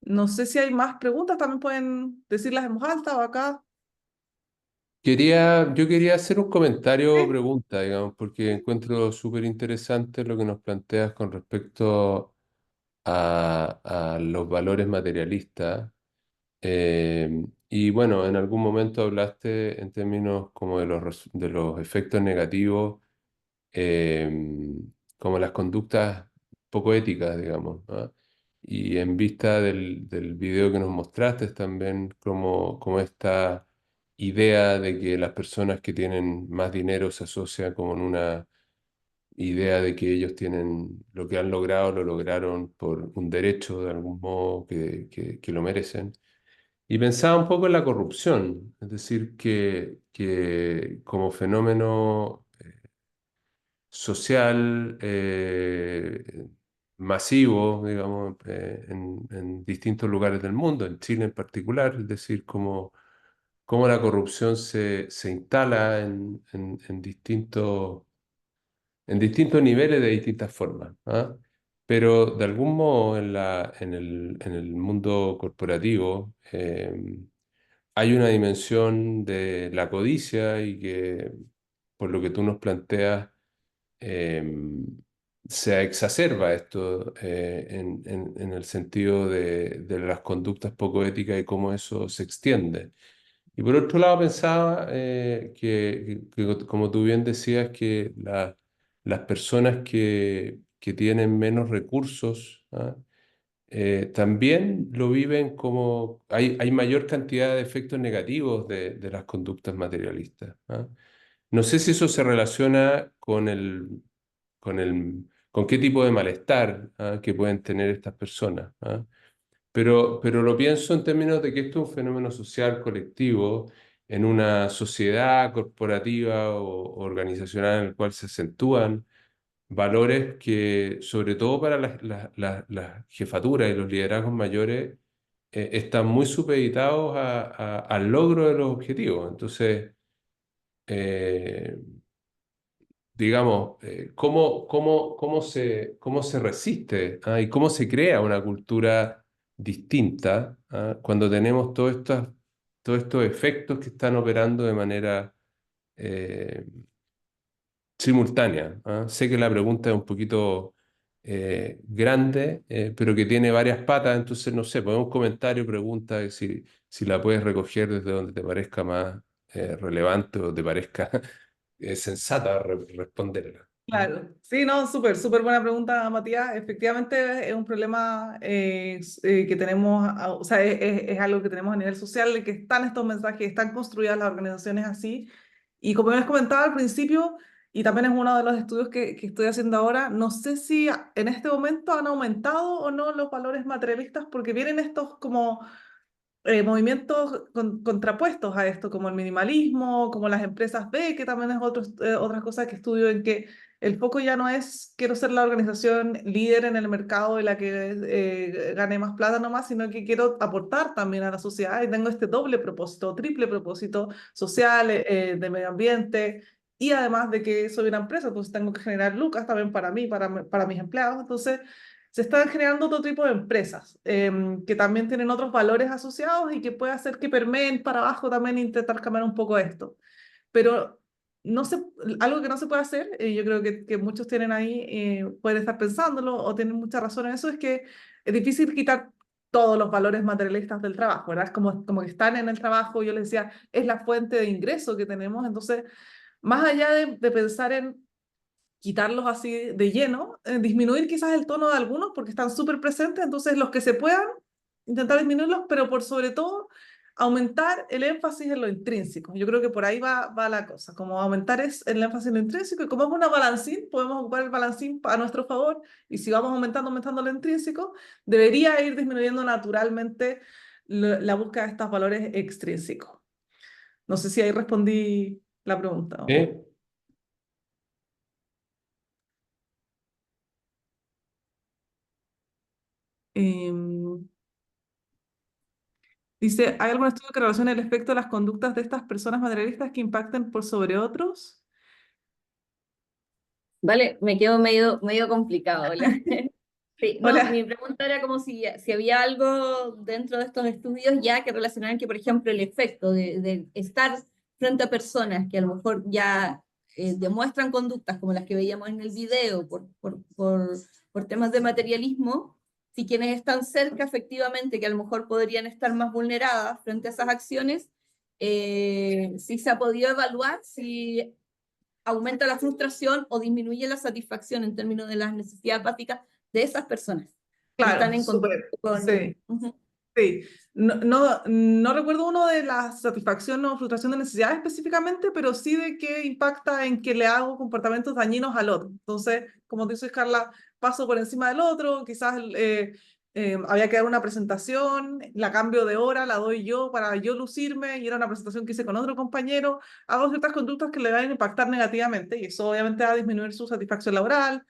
No sé si hay más preguntas, también pueden decirlas en voz alta o acá. Yo quería hacer un comentario o Sí. pregunta, digamos, porque encuentro súper interesante lo que nos planteas con respecto a los valores materialistas. Y bueno, en algún momento hablaste en términos como de los efectos negativos, eh, como las conductas poco éticas, digamos, ¿ah? Y en vista del video que nos mostraste también, como esta idea de que las personas que tienen más dinero se asocian como en una idea de que ellos tienen lo que han logrado, lo lograron por un derecho de algún modo que lo merecen. Y pensaba un poco en la corrupción, es decir, que como fenómeno social masivo, digamos, en distintos lugares del mundo, en Chile en particular, es decir, cómo la corrupción se instala en distintos niveles de distintas formas, ¿ah? Pero de algún modo en el mundo corporativo hay una dimensión de la codicia y que, por lo que tú nos planteas, em, se exacerba esto en el sentido de las conductas poco éticas y cómo eso se extiende. Y por otro lado pensaba como tú bien decías, que las personas que tienen menos recursos, ¿ah? También lo viven como hay mayor cantidad de efectos negativos de las conductas materialistas, ¿ah? No sé si eso se relaciona con qué tipo de malestar, ¿ah? Que pueden tener estas personas, ¿ah? Pero lo pienso en términos de que esto es un fenómeno social colectivo en una sociedad corporativa o organizacional en el cual se acentúan valores que, sobre todo para las jefaturas y los liderazgos mayores, están muy supeditados al logro de los objetivos. Entonces, eh, digamos, cómo se resiste, ¿ah? Y cómo se crea una cultura distinta, ¿ah? Cuando tenemos todos estos efectos que están operando de manera eh, simultánea, ¿ah? Sé que la pregunta es un poquito grande, pero que tiene varias patas, entonces no sé, ponemos un comentario, pregunta si la puedes recoger desde donde te parezca más relevante o te parezca sensata responderla. Claro, sí, no, súper, súper buena pregunta, Matías. Efectivamente es un problema que tenemos, o sea, es algo que tenemos a nivel social, de que están estos mensajes, están construidas las organizaciones así. Y como les comentaba al principio, y también es uno de los estudios que estoy haciendo ahora, no sé si en este momento han aumentado o no los valores materialistas, porque vienen estos como movimientos contrapuestos a esto, como el minimalismo, como las empresas B, que también es otra cosa que estudio, en que el foco ya no es quiero ser la organización líder en el mercado y la que gane más plata nomás, sino que quiero aportar también a la sociedad y tengo este doble propósito, triple propósito social, de medio ambiente. Y además de que soy una empresa, entonces tengo que generar lucas también para mí, para mis empleados. Entonces, se están generando otro tipo de empresas que también tienen otros valores asociados y que puede hacer que permeen para abajo también e intentar cambiar un poco esto. Pero no se, algo que no se puede hacer, yo creo que muchos tienen ahí, pueden estar pensándolo o tienen mucha razón en eso, es que es difícil quitar todos los valores materialistas del trabajo, ¿verdad? Es como que están en el trabajo, yo les decía, es la fuente de ingreso que tenemos, entonces, más allá de pensar en quitarlos así de lleno, disminuir quizás el tono de algunos porque están súper presentes, entonces los que se puedan, intentar disminuirlos, pero por sobre todo aumentar el énfasis en lo intrínseco. Yo creo que por ahí va la cosa, como aumentar el énfasis en lo intrínseco y como es una balancín, podemos ocupar el balancín a nuestro favor y si vamos aumentando lo intrínseco, debería ir disminuyendo naturalmente la búsqueda de estos valores extrínsecos. No sé si ahí respondí la pregunta. ¿Sí? Em, Dice, ¿hay algún estudio que relacione el efecto de las conductas de estas personas materialistas que impacten por sobre otros? Vale, me quedo medio complicado, ¿verdad? Sí, no, Hola. mi pregunta era como si había algo dentro de estos estudios ya que relacionaran que, por ejemplo, el efecto de estar frente a personas que a lo mejor ya demuestran conductas como las que veíamos en el video por temas de materialismo, si quienes están cerca efectivamente, que a lo mejor podrían estar más vulneradas frente a esas acciones, si se ha podido evaluar si aumenta la frustración o disminuye la satisfacción en términos de las necesidades básicas de esas personas que están Claro, en contacto súper, con... sí. Ujú. Sí, no recuerdo uno de la satisfacción o frustración de necesidad específicamente, pero sí de que impacta en que le hago comportamientos dañinos al otro. Entonces, como dice Carla, paso por encima del otro, quizás había que dar una presentación, la cambio de hora, la doy yo para yo lucirme, y era una presentación que hice con otro compañero, hago ciertas conductas que le van a impactar negativamente, y eso obviamente va a disminuir su satisfacción laboral,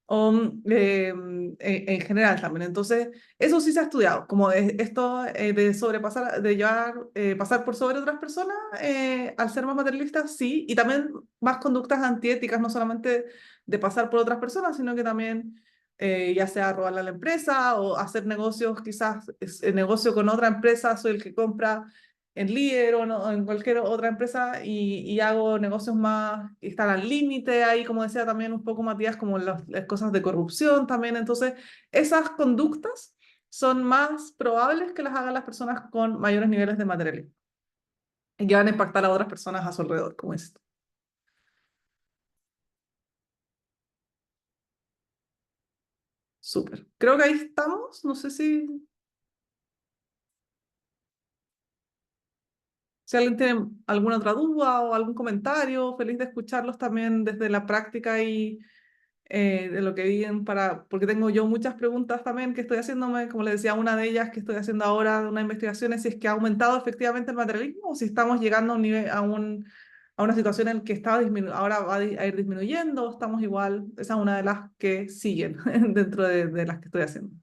o en general también. Entonces, eso sí se ha estudiado, como esto de sobrepasar, de llevar, pasar por sobre otras personas, al ser más materialistas, sí, y también más conductas antiéticas, no solamente de pasar por otras personas, sino que también, ya sea robarle a la empresa o hacer negocios, quizás negocio con otra empresa, soy el que compra en Líder o, o en cualquier otra empresa, y hago negocios más que están al límite, ahí como decía también un poco Matías, como las cosas de corrupción también. Entonces, esas conductas son más probables que las hagan las personas con mayores niveles de materialismo y que van a impactar a otras personas a su alrededor, como esto. Súper. Creo que ahí estamos. No sé si alguien tiene alguna otra duda o algún comentario. Feliz de escucharlos también desde la práctica y de lo que viven porque tengo yo muchas preguntas también que estoy haciéndome, como les decía, una de ellas que estoy haciendo ahora de una investigación es si es que ha aumentado efectivamente el materialismo o si estamos llegando a un nivel, a una situación en que ahora va a ir disminuyendo, estamos igual. Esa es una de las que siguen dentro de las que estoy haciendo.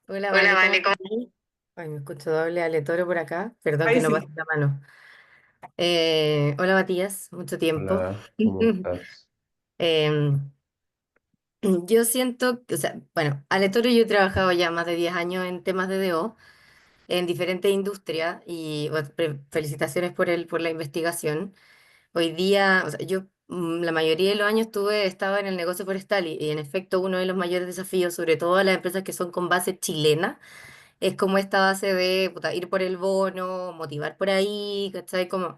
Hola, Hola, Vale, ¿cómo Vale, ¿cómo estás? Ay, me escucho doble aletoro por acá. Perdón Ahí que no sí. pase la mano. Hola, Matías, mucho tiempo. Hola, ¿cómo estás? Em, yo siento que, o sea, bueno, aleatorio yo he trabajado ya más de 10 años en temas de DO, en diferentes industrias, y bueno, felicitaciones por la investigación. Hoy día, o sea, yo la mayoría de los años estaba en el negocio forestal y en efecto uno de los mayores desafíos, sobre todo a las empresas que son con base chilena, es como esta base de puta, ir por el bono, motivar por ahí, ¿cachai? Como,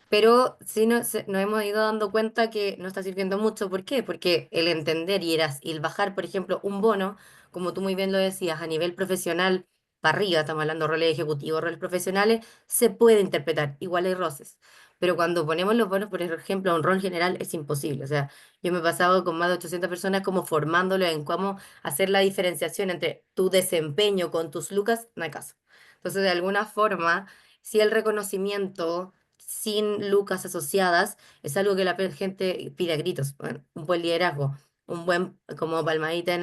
pero sí nos hemos ido dando cuenta que no está sirviendo mucho. ¿Por qué? Porque el entender y el bajar, por ejemplo, un bono, como tú muy bien lo decías, a nivel profesional, para arriba, estamos hablando de roles ejecutivos, roles profesionales, se puede interpretar, igual hay roces. Pero cuando ponemos los bonos, por ejemplo, a un rol general, es imposible. O sea, yo me he pasado con más de 800 personas como formándolo en cómo hacer la diferenciación entre tu desempeño con tus lucas, no hay caso. Entonces, de alguna forma, si el reconocimiento sin lucas asociadas es algo que la gente pide a gritos. Bueno, un buen liderazgo, un buen como palmadita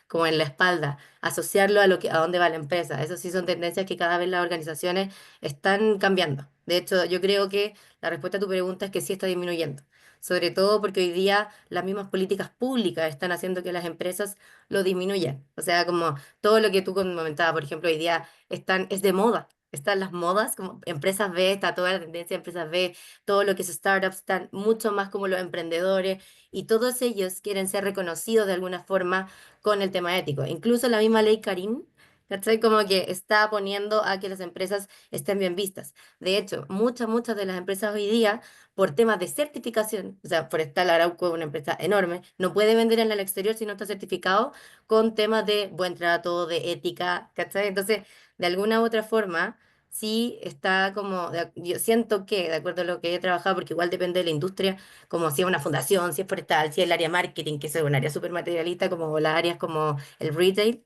como en la espalda, asociarlo a dónde va la empresa. Eso sí son tendencias que cada vez las organizaciones están cambiando. De hecho, yo creo que la respuesta a tu pregunta es que sí está disminuyendo. Sobre todo porque hoy día las mismas políticas públicas están haciendo que las empresas lo disminuyan. O sea, como todo lo que tú comentabas, por ejemplo, hoy día es de moda. Están las modas, como empresas B, está toda la tendencia de empresas B, todo lo que es startups, están mucho más como los emprendedores, y todos ellos quieren ser reconocidos de alguna forma con el tema ético. Incluso la misma ley Karim, ¿cachai? Como que está poniendo a que las empresas estén bien vistas. De hecho, muchas de las empresas hoy día, por temas de certificación, o sea, Forestal Arauco es una empresa enorme, no puede vender en el exterior si no está certificado con temas de buen trato, de ética, ¿cachai? Entonces, de alguna u otra forma, sí está como, yo siento que, de acuerdo a lo que he trabajado, porque igual depende de la industria, como si es una fundación, si es forestal, si es el área marketing, que es un área súper materialista, como las áreas como el retail,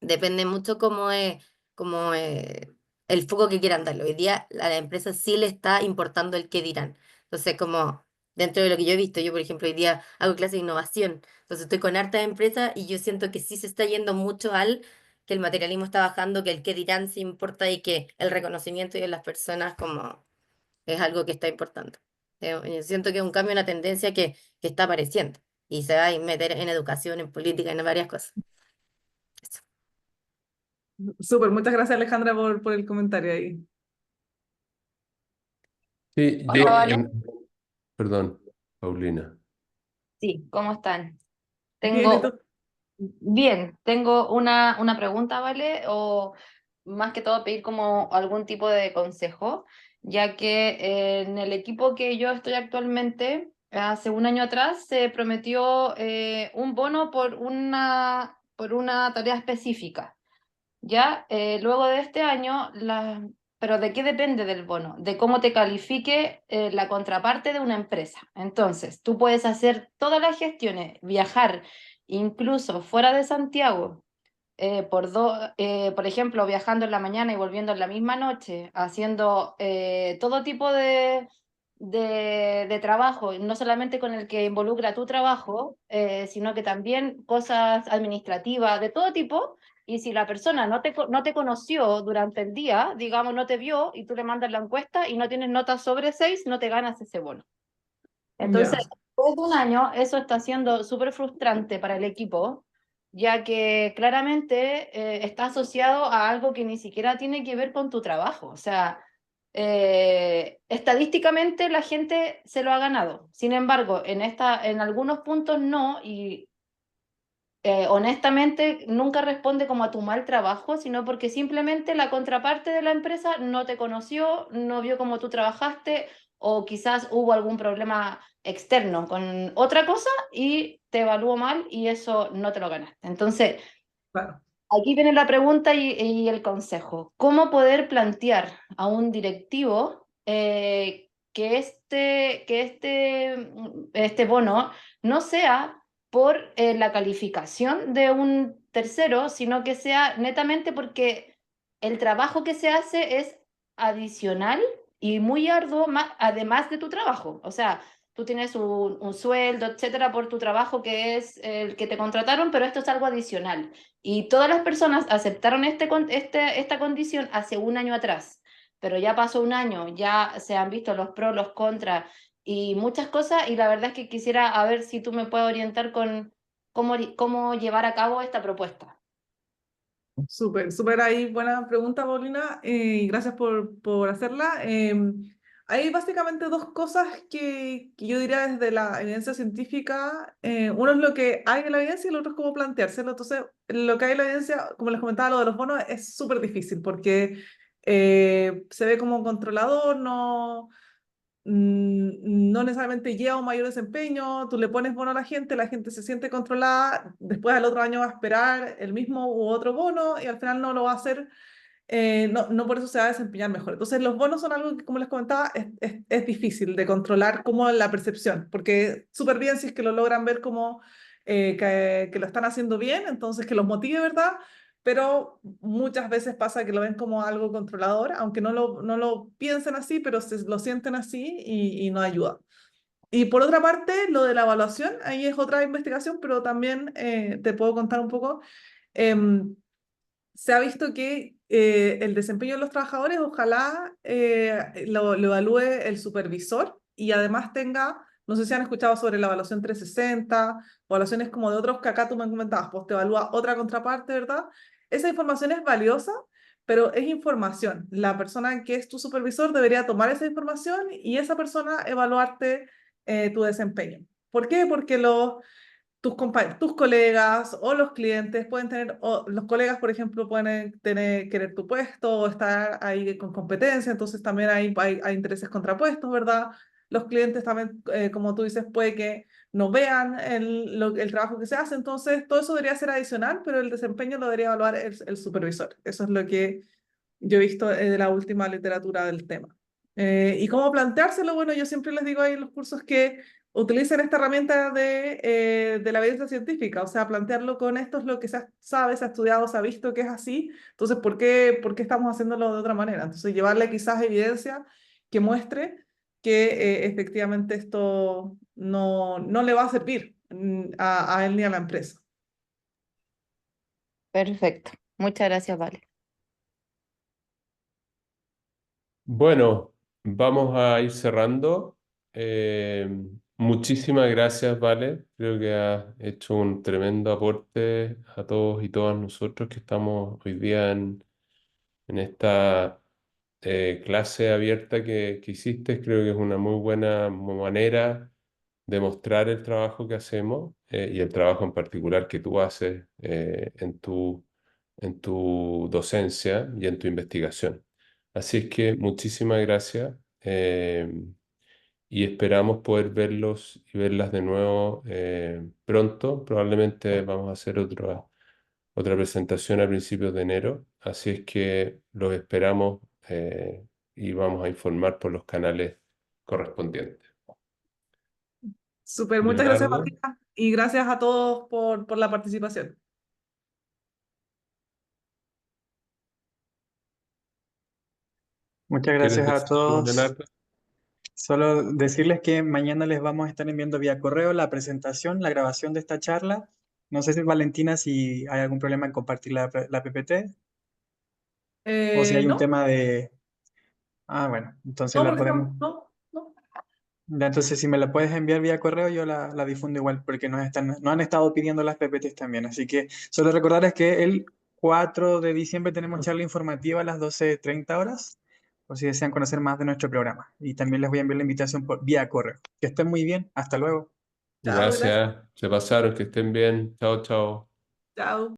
depende mucho como el foco que quieran darle. Hoy día a la empresa sí le está importando el qué dirán. Entonces, como dentro de lo que yo he visto, yo por ejemplo hoy día hago clases de innovación, entonces estoy con harta empresa y yo siento que sí se está yendo mucho al que el materialismo está bajando, que el qué dirán sí importa y que el reconocimiento de las personas como es algo que está importando. Yo siento que es un cambio, una tendencia que está apareciendo y se va a meter en educación, en política, en varias cosas. Eso. Súper, muchas gracias Alejandra por el comentario ahí. Sí, Hola, Vale. Perdón, Paulina. Sí, ¿cómo están? Bien, ¿y Tengo, tú? bien, tengo una pregunta, ¿vale? O más que todo pedir como algún tipo de consejo, ya que en el equipo que yo estoy actualmente hace un año atrás se prometió un bono por una tarea específica. ¿Ya? Luego de este año, pero ¿de qué depende del bono? De cómo te califique la contraparte de una empresa. Entonces, tú puedes hacer todas las gestiones, viajar incluso fuera de Santiago, por ejemplo, viajando en la mañana y volviendo en la misma noche, haciendo todo tipo de trabajo, no solamente con el que involucra tu trabajo, sino que también cosas administrativas de todo tipo. Y si la persona no te conoció durante el día, digamos, no te vio y tú le mandas la encuesta y no tienes notas sobre 6, no te ganas ese bono. Entonces, Ya. después de un año, eso está siendo súper frustrante para el equipo, ya que claramente está asociado a algo que ni siquiera tiene que ver con tu trabajo. O sea, estadísticamente la gente se lo ha ganado. Sin embargo, en algunos puntos no, y honestamente nunca responde como a tu mal trabajo, sino porque simplemente la contraparte de la empresa no te conoció, no vio cómo tú trabajaste o quizás hubo algún problema externo con otra cosa y te evaluó mal y eso no te lo ganaste. Entonces, Claro. aquí viene la pregunta y el consejo. ¿Cómo poder plantear a un directivo este bono no sea por la calificación de un tercero, sino que sea netamente porque el trabajo que se hace es adicional y muy arduo, además de tu trabajo? O sea, tú tienes un sueldo, etcétera, por tu trabajo que es el que te contrataron, pero esto es algo adicional. Y todas las personas aceptaron esta condición hace un año atrás, pero ya pasó un año, ya se han visto los pros, los contras y muchas cosas, y la verdad es que quisiera a ver si tú me puedes orientar con cómo llevar a cabo esta propuesta. Súper, súper ahí, buena pregunta, Paulina, y gracias por hacerla. Hay básicamente dos cosas que yo diría desde la evidencia científica. Uno es lo que hay en la evidencia y el otro es cómo planteárselo. Entonces, lo que hay en la evidencia, como les comentaba, lo de los bonos es súper difícil porque se ve como controlador, no necesariamente lleva un mayor desempeño, tú le pones bono a la gente se siente controlada, después al otro año va a esperar el mismo u otro bono y al final no lo va a hacer, no por eso se va a desempeñar mejor. Entonces los bonos son algo que, como les comentaba, es difícil de controlar como la percepción, porque súper bien si es que lo logran ver como que lo están haciendo bien, entonces que los motive, ¿verdad? Pero muchas veces pasa que lo ven como algo controlador, aunque no lo piensen así, pero lo sienten así y no ayuda. Y por otra parte, lo de la evaluación, ahí es otra investigación, pero también te puedo contar un poco. em, Se ha visto que el desempeño de los trabajadores ojalá lo evalúe el supervisor y además tenga, no sé si han escuchado sobre la evaluación 360, evaluaciones como de otros que acá tú me comentabas, pues te evalúa otra contraparte, ¿verdad? Esa información es valiosa, pero es información. La persona que es tu supervisor debería tomar esa información y esa persona evaluarte tu desempeño. ¿Por qué? Porque tus colegas o los clientes pueden tener, o los colegas, por ejemplo, pueden querer tu puesto o estar ahí con competencia, entonces también hay intereses contrapuestos, ¿verdad? Los clientes también, como tú dices, puede que no vean el trabajo que se hace, entonces todo eso debería ser adicional, pero el desempeño lo debería evaluar el supervisor. Eso es lo que yo he visto de la última literatura del tema. ¿Y cómo planteárselo? Bueno, yo siempre les digo ahí en los cursos que utilicen esta herramienta de la evidencia científica, o sea, plantearlo con esto es lo que sabe, se ha estudiado, se ha visto que es así, entonces, ¿por qué estamos haciéndolo de otra manera? Entonces, llevarle quizás evidencia que muestre que efectivamente esto no le va a servir a él ni a la empresa. Perfecto. Muchas gracias, Vale. Bueno, vamos a ir cerrando. Eh, Muchísimas gracias, Vale. Creo que has hecho un tremendo aporte a todos y todas nosotros que estamos hoy día en esta clase abierta que hiciste. Creo que es una muy buena manera de mostrar el trabajo que hacemos y el trabajo en particular que tú haces en tu docencia y en tu investigación. Así es que muchísimas gracias. y esperamos poder verlos y verlas de nuevo pronto. Probablemente vamos a hacer otra presentación a principios de enero, así es que los esperamos y vamos a informar por los canales correspondientes. Súper, muchas gracias, Leonardo, Matías, y gracias a todos por la participación. Muchas ¿quieres gracias a decir algo, todos. Leonardo? Solo decirles que mañana les vamos a estar enviando vía correo la presentación, la grabación de esta charla. No sé si Valentina, si hay algún problema en compartir la PPT o si hay un No, tema de... Ah, bueno, entonces no, la por ejemplo, podemos... no. Ya, entonces, si me la puedes enviar vía correo, yo la difundo igual, porque nos han estado pidiendo las PPTs también. Así que solo recordarles que el 4 de diciembre tenemos charla informativa a las 12:30 horas, por si desean conocer más de nuestro programa. Y también les voy a enviar la invitación por vía correo. Que estén muy bien. Hasta luego. Chao, gracias. Gracias, se pasaron, que estén bien. Chao, chao. Chao.